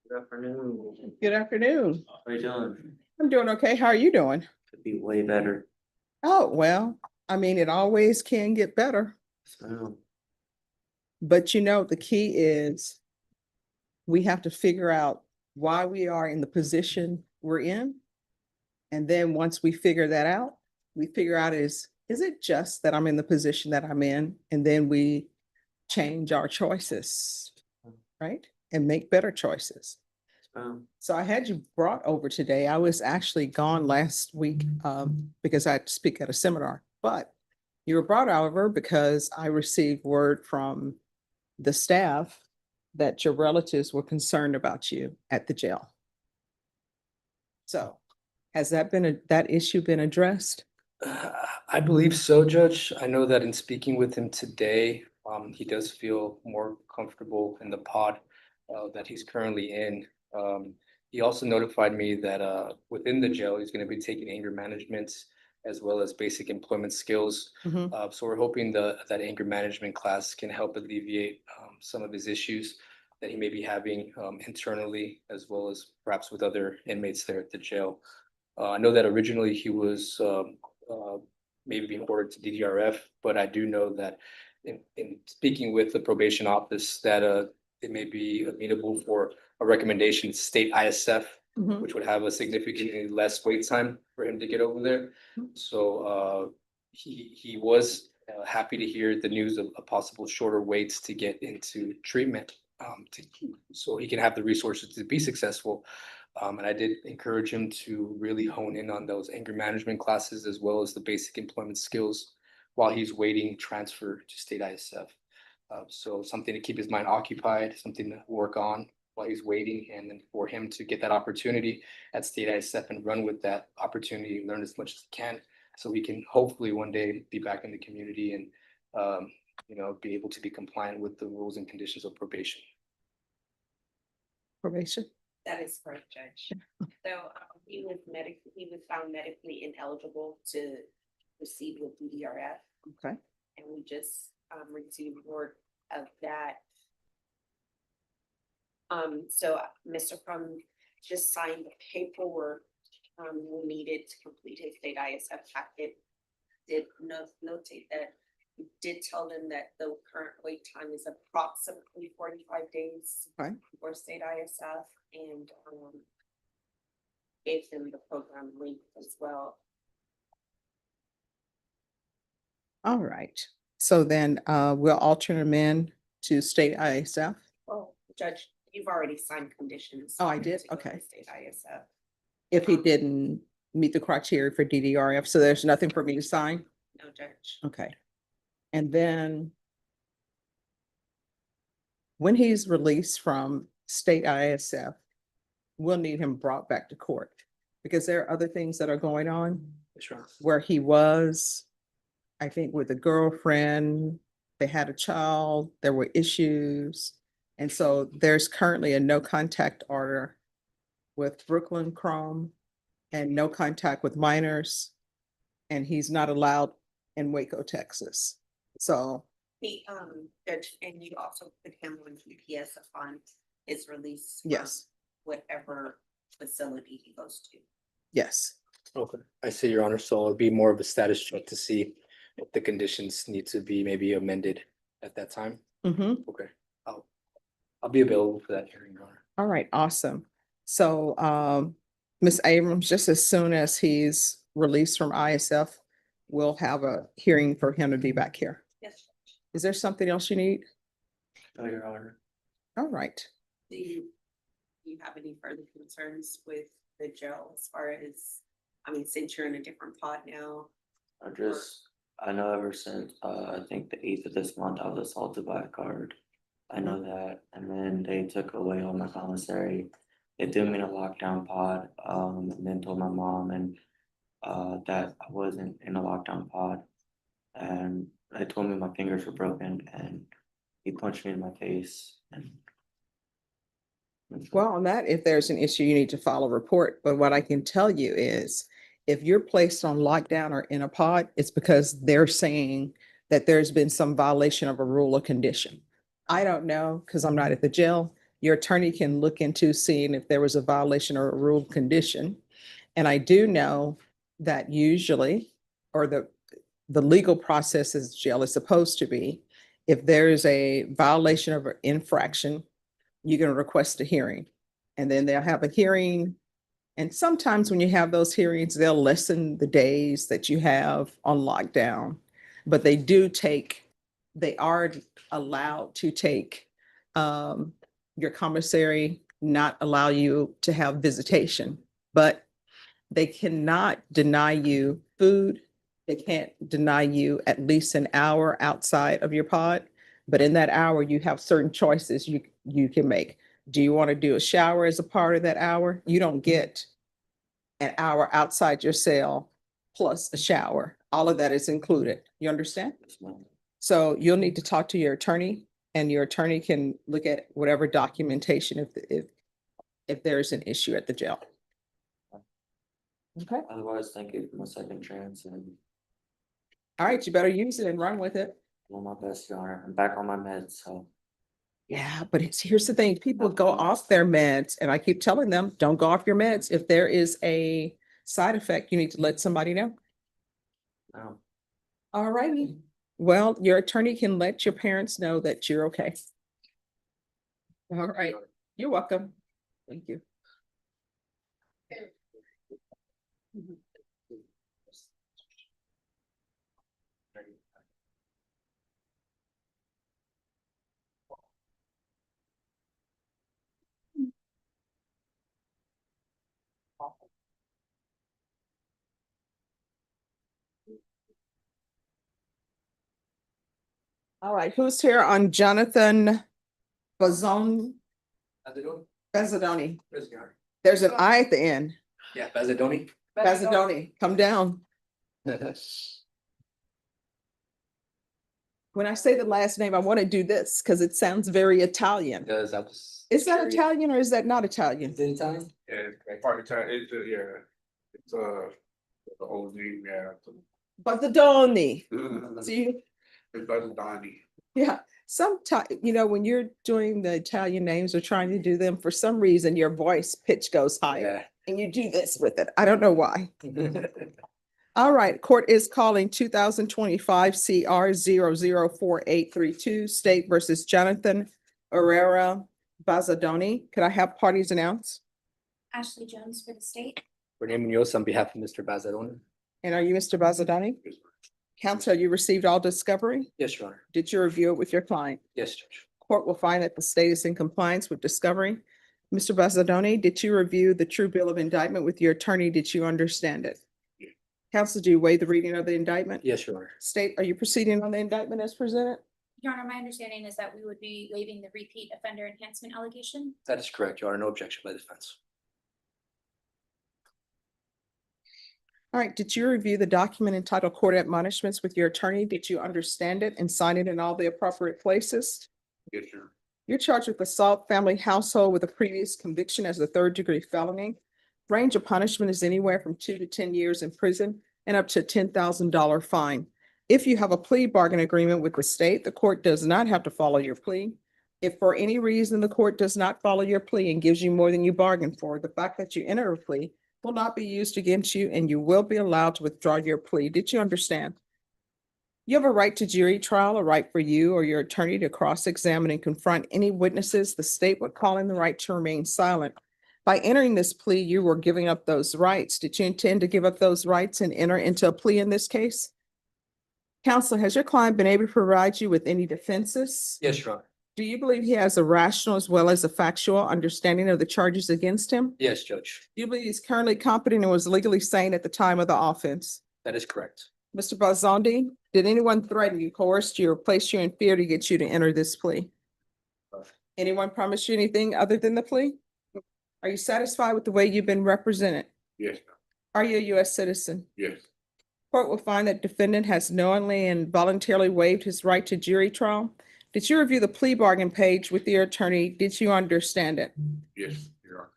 F: Good afternoon.
A: Good afternoon.
F: How you doing?
A: I'm doing okay. How are you doing?
F: Could be way better.
A: Oh, well, I mean, it always can get better,
F: So,
A: but you know, the key is we have to figure out why we are in the position we're in. And then once we figure that out, we figure out is it just that I'm in the position that I'm in? And then we change our choices, right? And make better choices. So I had you brought over today. I was actually gone last week because I had to speak at a seminar, but you were brought over because I received word from the staff that your relatives were concerned about you at the jail. So has that issue been addressed?
K: I believe so, Judge. I know that in speaking with him today, he does feel more comfortable in the pod that he's currently in. He also notified me that within the jail, he's going to be taking anger management as well as basic employment skills.
A: Mhm.
K: So we're hoping that anger management class can help alleviate some of his issues that he may be having internally, as well as perhaps with other inmates there at the jail. I know that originally he was maybe being ordered to DDRF, but I do know that in speaking with the probation office that it may be amenable for a recommendation to state ISF,
A: Mhm.
K: which would have a significantly less wait time for him to get over there. So he was happy to hear the news of a possible shorter waits to get into treatment, so he can have the resources to be successful. And I did encourage him to really hone in on those anger management classes as well as the basic employment skills while he's waiting transfer to state ISF. So something to keep his mind occupied, something to work on while he's waiting, and then for him to get that opportunity at state ISF and run with that opportunity, learn as much as he can, so we can hopefully one day be back in the community and be able to be compliant with the rules and conditions of probation.
A: Probation?
L: That is correct, Judge. So he was found medically ineligible to proceed with DDRF.
A: Okay.
L: And we just received word of that. So Mr. Crum just signed the paperwork we needed to complete his state ISF packet. Did notate that we did tell them that the current wait time is approximately 45 days
A: Okay.
L: for state ISF, and gave them the program link as well.
A: All right. So then we'll alternate him in to state ISF.
L: Well, Judge, you've already signed conditions.
A: Oh, I did?
L: to go to
A: Okay.
L: State ISF.
A: If he didn't meet the criteria for DDRF, so there's nothing for me to sign?
L: No, Judge.
A: Okay. And then when he's released from state ISF, we'll need him brought back to court because there are other things that are going on
K: Sure.
A: where he was, I think, with a girlfriend, they had a child, there were issues. And so there's currently a no contact order with Brooklyn Chrome and no contact with minors. And he's not allowed in Waco, Texas. So
L: He, Judge, and you also put him on GPS upon his release. from
A: yes,
L: Whatever facility he goes to.
A: yes.
K: Okay, I see, Your Honor. So it'll be more of a status check to see if the conditions need to be maybe amended at that time.
A: Mhm.
K: Okay, I'll be available for that hearing, Your Honor.
A: All right, awesome. So Ms. Abrams, just as soon as he's released from ISF, we'll have a hearing for him to be back here.
L: Yes, Judge.
A: Is there something else you need?
K: No, Your Honor.
A: All right.
L: Do you have any further concerns with the jail as far as, since you're in a different pod now?
F: I know ever since, I think the 8th of this month, I was assaulted by a guard. I know that, and then they took away all my commissary. They threw me in a lockdown pod, and then told my mom and that I wasn't in a lockdown pod. And they told me my fingers were broken, and he punched me in my face. And
A: Well, on that, if there's an issue, you need to file a report. But what I can tell you is if you're placed on lockdown or in a pod, it's because they're saying that there's been some violation of a rule or condition. I don't know because I'm not at the jail, your attorney can look into seeing if there was a violation or a rule condition. And I do know that usually, or the legal process as jail is supposed to be, if there is a violation of an infraction, you're going to request a hearing. And then they'll have a hearing. And sometimes when you have those hearings, they'll lessen the days that you have on lockdown. But they are allowed to take your commissary, not allow you to have visitation, but they cannot deny you food. They can't deny you at least an hour outside of your pod. But in that hour, you have certain choices you can make. Do you want to do a shower as a part of that hour? You don't get an hour outside your cell plus a shower. All of that is included. You understand? So you'll need to talk to your attorney, and your attorney can look at whatever documentation if there's an issue at the jail. Okay.
F: Otherwise, thank you for my second chance and
A: All right, you better use it and run with it.
F: do my best, Your Honor. I'm back on my meds, so.
A: Yeah, but here's the thing, people go off their meds, and I keep telling them, don't go off your meds. If there is a side effect, you need to let somebody know.
F: No.
A: All righty. Well, your attorney can let your parents know that you're okay. All right, you're welcome. Thank you. All right, who's here on Jonathan Bazadoni? Bazadoni. There's an I at the end.
K: Yeah, Bazadoni.
A: Bazadoni, come down. When I say the last name, I want to do this because it sounds very Italian.
K: Because I was.
A: Is that
K: curious.
A: Italian or is that not Italian?
K: Is it Italian?
H: Yeah, part of time, it's, it's, the old name, yeah.
A: Bazadoni.
H: It's
A: See,
H: Bazadoni.
A: yeah, sometimes, when you're doing the Italian names or trying to do them, for some reason, your voice pitch goes higher and you do this with it. I don't know why. All right, court is calling 2025 CR 004832 State versus Jonathan Herrera Bazadoni. Could I have parties announced?
E: Ashley Jones for the state.
K: Renee Munoz on behalf of Mr. Bazadoni.
A: And are you Mr. Bazadoni? Counsel, you received all discovery?
K: Yes, Your Honor.
A: Did you review it with your client?
K: Yes, Judge.
A: Court will find that the state is in compliance with discovery. Mr. Bazadoni, did you review the true bill of indictment with your attorney? Did you understand it?
H: Yeah.
A: Counsel, do you waive the reading of the indictment?
K: Yes, Your Honor.
A: State, are you proceeding on the indictment as presented?
E: Your Honor, my understanding is that we would be waiving the repeat offender enhancement allegation.
K: That is correct, Your Honor. No objection by the defense.
A: All right, did you review the document entitled Court Admonishments with your attorney? Did you understand it and sign it in all the appropriate places?
H: Yes, sir.
A: You're charged with assault, family, household with a previous conviction as a third-degree felony. Range of punishment is anywhere from 2 to 10 years in prison and up to a $10,000 fine. If you have a plea bargain agreement with the state, the court does not have to follow your plea. If for any reason the court does not follow your plea and gives you more than you bargained for, the fact that you enter a plea will not be used against you and you will be allowed to withdraw your plea. Did you understand? You have a right to jury trial, a right for you or your attorney to cross-examine and confront any witnesses the state would call in the right to remain silent. By entering this plea, you were giving up those rights. Did you intend to give up those rights and enter into a plea in this case? Counsel, has your client been able to provide you with any defenses?
K: Yes, Your Honor.
A: Do you believe he has a rational as well as a factual understanding of the charges against him?
K: Yes, Judge.
A: Do you believe he's currently competent and was legally sane at the time of the offense?
K: That is correct.
A: Mr. Bazadoni, did anyone threaten you, coerce you, or place you in fear to get you to enter this plea? Anyone promise you anything other than the plea? Are you satisfied with the way you've been represented?
H: Yes,
A: Are you a U.S. citizen?
H: yes,
A: Court will find that defendant has knowingly and voluntarily waived his right to jury trial. Did you review the plea bargain page with your attorney? Did you understand it?
H: yes, Your Honor.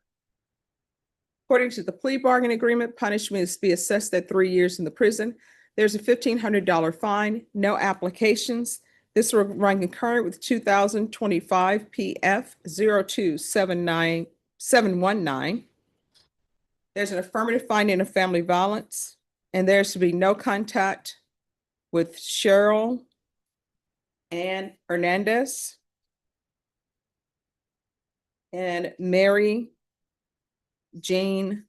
A: According to the plea bargain agreement, punishment is to be assessed at 3 years in the prison. There's a $1,500 fine, no applications. This will run concurrent with 2025 PF 0279719. There's an affirmative finding of family violence, and there's to be no contact with Cheryl Ann Hernandez and Mary Jane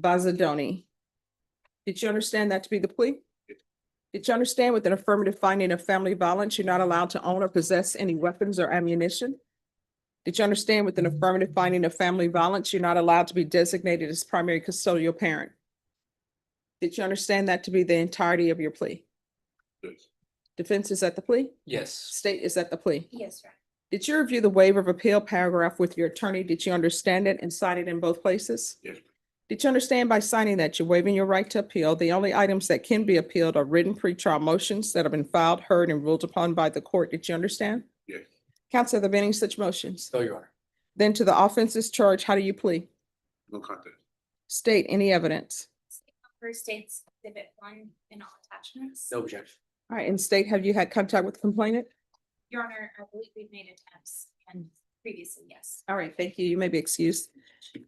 A: Bazadoni. Did you understand that to be the plea? Did you understand with an affirmative finding of family violence, you're not allowed to own or possess any weapons or ammunition? Did you understand with an affirmative finding of family violence, you're not allowed to be designated as primary custodial parent? Did you understand that to be the entirety of your plea?
H: Yes.
A: Defense is at the plea?
K: Yes.
A: State is at the plea?
B: Yes, sir.
A: Did you review the waiver of appeal paragraph with your attorney? Did you understand it and sign it in both places?
H: Yes.
A: Did you understand by signing that you're waiving your right to appeal? The only items that can be appealed are written pretrial motions that have been filed, heard, and ruled upon by the court. Did you understand?
H: Yes.
A: Counsel, are there any such motions?
K: No, Your Honor.
A: Then to the offenses charged, how do you plead?
H: No contest.
A: State any evidence.
B: First states exhibit 1 in all attachments.
K: No objection.
A: All right, and state, have you had contact with the complainant?
B: Your Honor, I believe we've made attempts and previously, yes.
A: All right, thank you. You may be excused.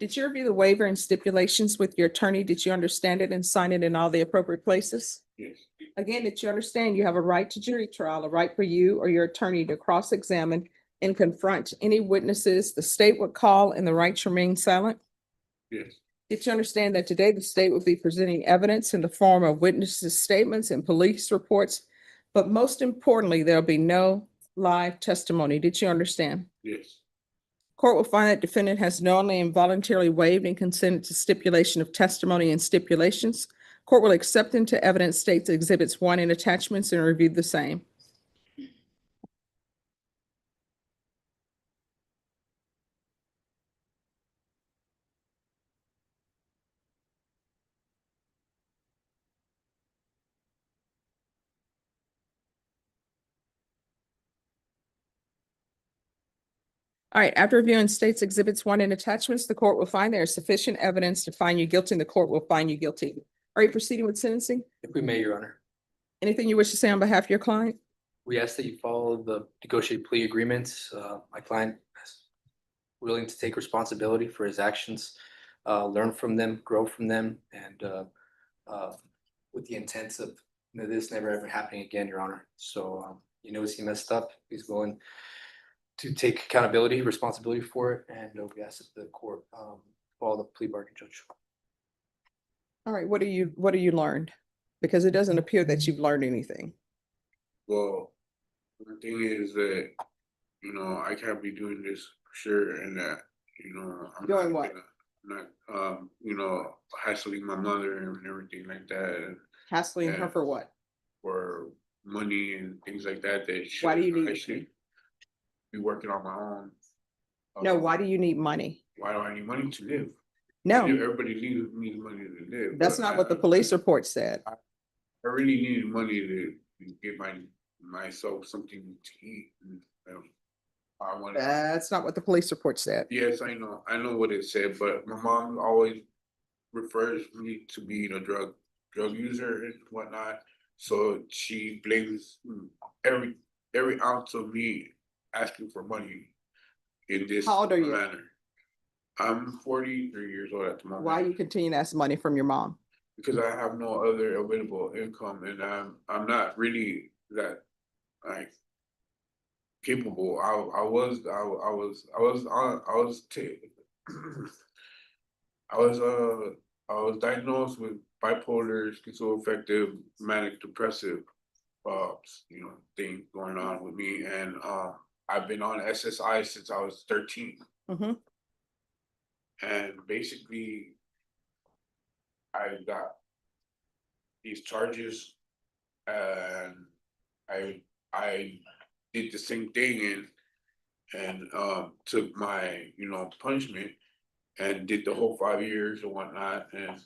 A: Did you review the waiver and stipulations with your attorney? Did you understand it and sign it in all the appropriate places?
H: Yes.
A: Again, did you understand you have a right to jury trial, a right for you or your attorney to cross-examine and confront any witnesses the state would call, and the right to remain silent?
H: Yes.
A: Did you understand that today the state will be presenting evidence in the form of witnesses' statements and police reports? But most importantly, there'll be no live testimony. Did you understand?
H: Yes.
A: Court will find that defendant has knowingly and voluntarily waived and consented to stipulation of testimony and stipulations. Court will accept into evidence states exhibits 1 and attachments and review the same. All right, after reviewing states exhibits 1 and attachments, the court will find there is sufficient evidence to find you guilty, and the court will find you guilty. Are you proceeding with sentencing?
K: If we may, Your Honor,
A: Anything you wish to say on behalf of your client?
K: we ask that you follow the negotiated plea agreements. My client is willing to take responsibility for his actions, learn from them, grow from them, and with the intent of this never ever happening again, Your Honor. So he knows he messed up. He's willing to take accountability, responsibility for it, and we ask that the court follow the plea bargain, Judge.
A: All right, what do you learned? Because it doesn't appear that you've learned anything.
H: Well, the thing is that, I can't be doing this for sure, and that, I'm
A: Doing
H: not
A: what?
H: hassling my mother and everything like that, and
A: Hassling her
H: Yeah.
A: for what?
H: for money and things like that.
A: Why do you need
H: I
A: it?
H: should be working on my own.
A: No, why do you need money?
H: Why do I need money to live?
A: No,
H: Everybody needs money to live.
A: that's
H: but
A: not what the police report said.
H: I really needed money to get myself something to eat. I want.
A: That's not what the police report said.
H: Yes, I know what it said, but my mom always refers me to being a drug user and whatnot. So she blames every ounce of me asking for money in this
A: How old are you?
H: manner. I'm 43 years old at the moment.
A: Why you continue to ask money from your mom?
H: Because I have no other available income, and I'm not really that like capable. I was diagnosed with bipolar, schizoaffective, manic depressive thing going on with me, and I've been on SSI since I was 13.
A: Mhm.
H: And basically I got these charges, and I did the same thing and took my punishment and did the whole 5 years and whatnot, and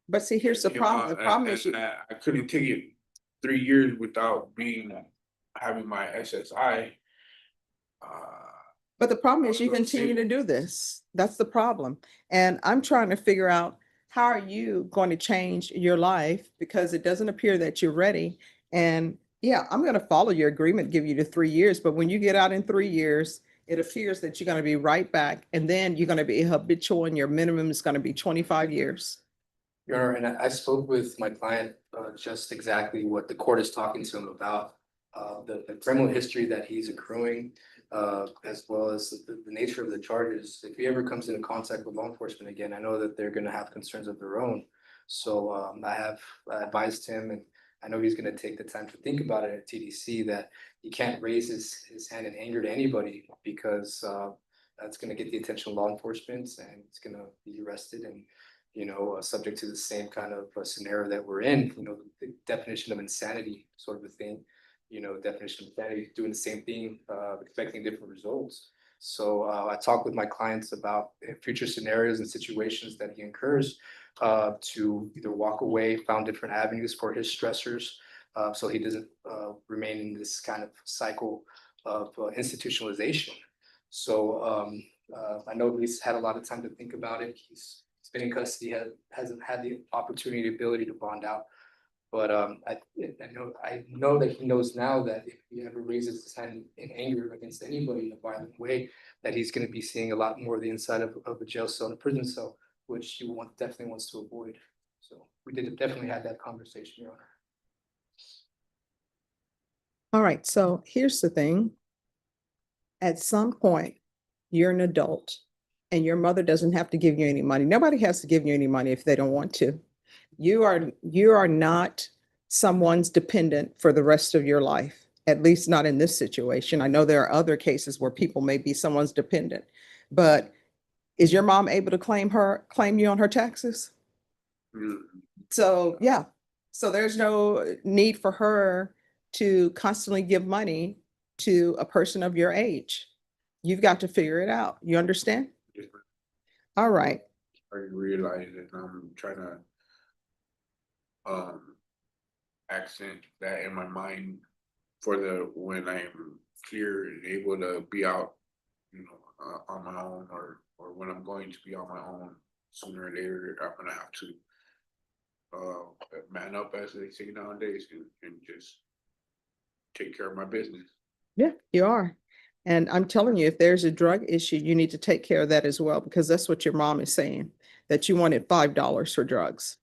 A: But see, here's the problem. The problem is you,
H: I couldn't take it 3 years without having my SSI.
A: but the problem is you
H: Well,
A: continue
H: see-
A: to do this. That's the problem. And I'm trying to figure out, how are you going to change your life? Because it doesn't appear that you're ready. And Yeah, I'm gonna follow your agreement, give you the 3 years, but when you get out in 3 years, it appears that you're gonna be right back, and then you're gonna be habitual, and your minimum is gonna be 25 years.
K: Your Honor, and I spoke with my client, just exactly what the court is talking to him about. The criminal history that he's accruing, as well as the nature of the charges. If he ever comes into contact with law enforcement again, I know that they're gonna have concerns of their own. So, I advised him, and I know he's gonna take the time to think about it at TDC, that he can't raise his hand in anger to anybody, because, that's gonna get the attention of law enforcement, and it's gonna be arrested and, subject to the same kind of scenario that we're in, the definition of insanity sort of a thing. Definition of insanity, doing the same thing, expecting different results. So I talked with my clients about future scenarios and situations that he incurs, to either walk away, found different avenues for his stressors, so he doesn't remain in this kind of cycle of institutionalization. So I know he's had a lot of time to think about it. He's been in custody, hasn't had the opportunity, ability to bond out. But I know that he knows now that if he ever raises his hand in anger against anybody in a violent way, that he's going to be seeing a lot more of the inside of a jail cell and a prison cell, which he definitely wants to avoid. So we did definitely have that conversation, Your Honor.
A: All right, so here's the thing. At some point, you're an adult, and your mother doesn't have to give you any money. Nobody has to give you any money if they don't want to. You are not someone's dependent for the rest of your life, at least not in this situation. I know there are other cases where people may be someone's dependent, but is your mom able to claim you on her taxes? So, yeah, so there's no need for her to constantly give money to a person of your age. You've got to figure it out. You understand? All right.
H: I realize that I'm trying to accent that in my mind for when I'm clear and able to be out, on my own, or when I'm going to be on my own sooner or later. I'm gonna have to man up, as they say nowadays, and just take care of my business.
A: Yeah, you are. And I'm telling you, if there's a drug issue, you need to take care of that as well, because that's what your mom is saying, that you wanted $5 for drugs.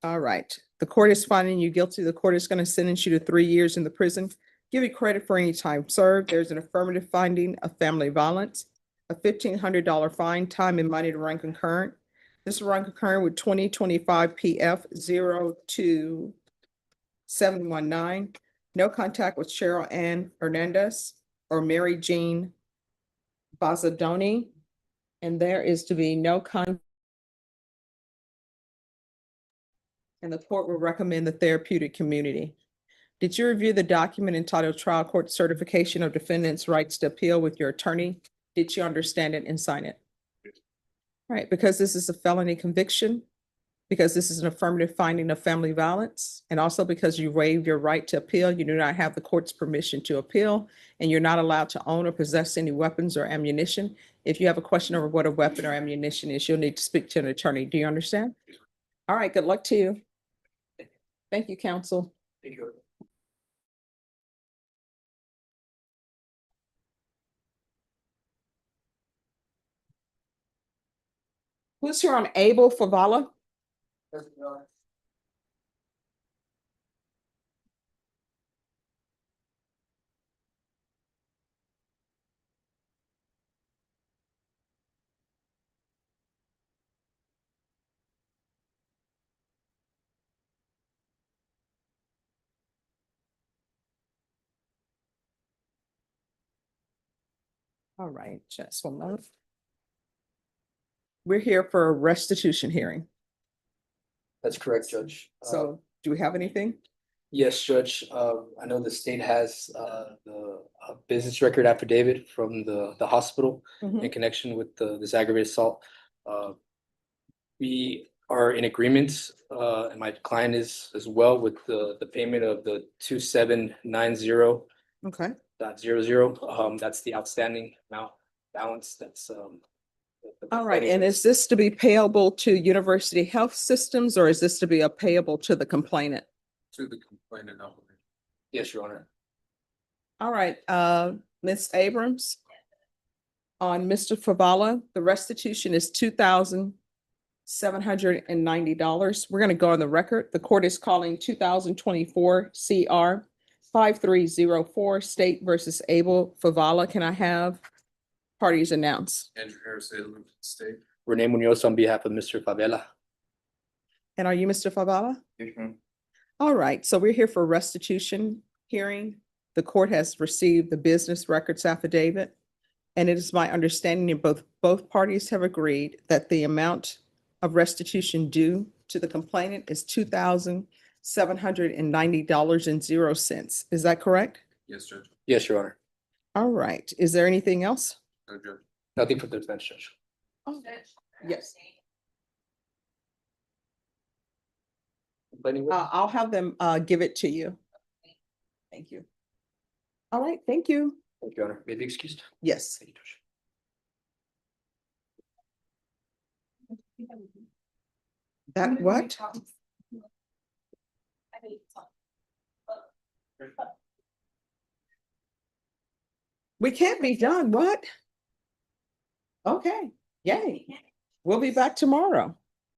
A: All right. The court is finding you guilty. The court is going to sentence you to 3 years in the prison. Give you credit for any time served. There's an affirmative finding of family violence, a $1,500 fine, time and money to run concurrent. This will run concurrent with 2025 PF 02719. No contact with Cheryl Ann Hernandez or Mary Jean Bazadoni. And there is to be no contact. And the court will recommend the therapeutic community. Did you review the document entitled Trial Court Certification of Defendant's Rights to Appeal with your attorney? Did you understand it and sign it? All right, because this is a felony conviction, because this is an affirmative finding of family violence, and also because you waived your right to appeal, you do not have the court's permission to appeal, and you're not allowed to own or possess any weapons or ammunition. If you have a question over what a weapon or ammunition is, you'll need to speak to an attorney. Do you understand? All right, good luck to you. Thank you, counsel.
K: Thank you.
A: Who's here on Able Favala? All right, just one moment. We're here for a restitution hearing.
K: That's correct, Judge.
A: So do we have anything?
K: Yes, Judge. I know the state has the business record affidavit from the hospital in connection with this aggravated assault. We are in agreement, and my client is as well, with the payment of the 2790.00.
A: Okay.
K: That's the outstanding amount balance. That's
A: All right, and is this to be payable to University Health Systems, or is this to be payable to the complainant?
H: To the complainant, I believe.
K: Yes, Your Honor.
A: All right, Ms. Abrams. On Mr. Favala, the restitution is $2,790. We're gonna go on the record. The court is calling 2024 CR 5304 State versus Abel Favala. Can I have parties announced?
H: Andrew Harris, State.
K: Renee Munoz on behalf of Mr. Favela.
A: And are you Mr. Favala? All right, so we're here for a restitution hearing. The court has received the business records affidavit. And it is my understanding that both parties have agreed that the amount of restitution due to the complainant is $2,790.00. Is that correct?
H: Yes, Judge.
K: Yes, Your Honor.
A: All right. Is there anything else?
H: No, Judge.
K: Nothing for the defense, Judge.
A: Yes.
K: Complaining witness?
A: I'll have them give it to you. Thank you. All right, thank you.
K: Thank you, Your Honor. May I be excused?
A: Yes.
K: Thank you, Judge.
A: That what? We can't be done, what? Okay, yay. We'll be back tomorrow.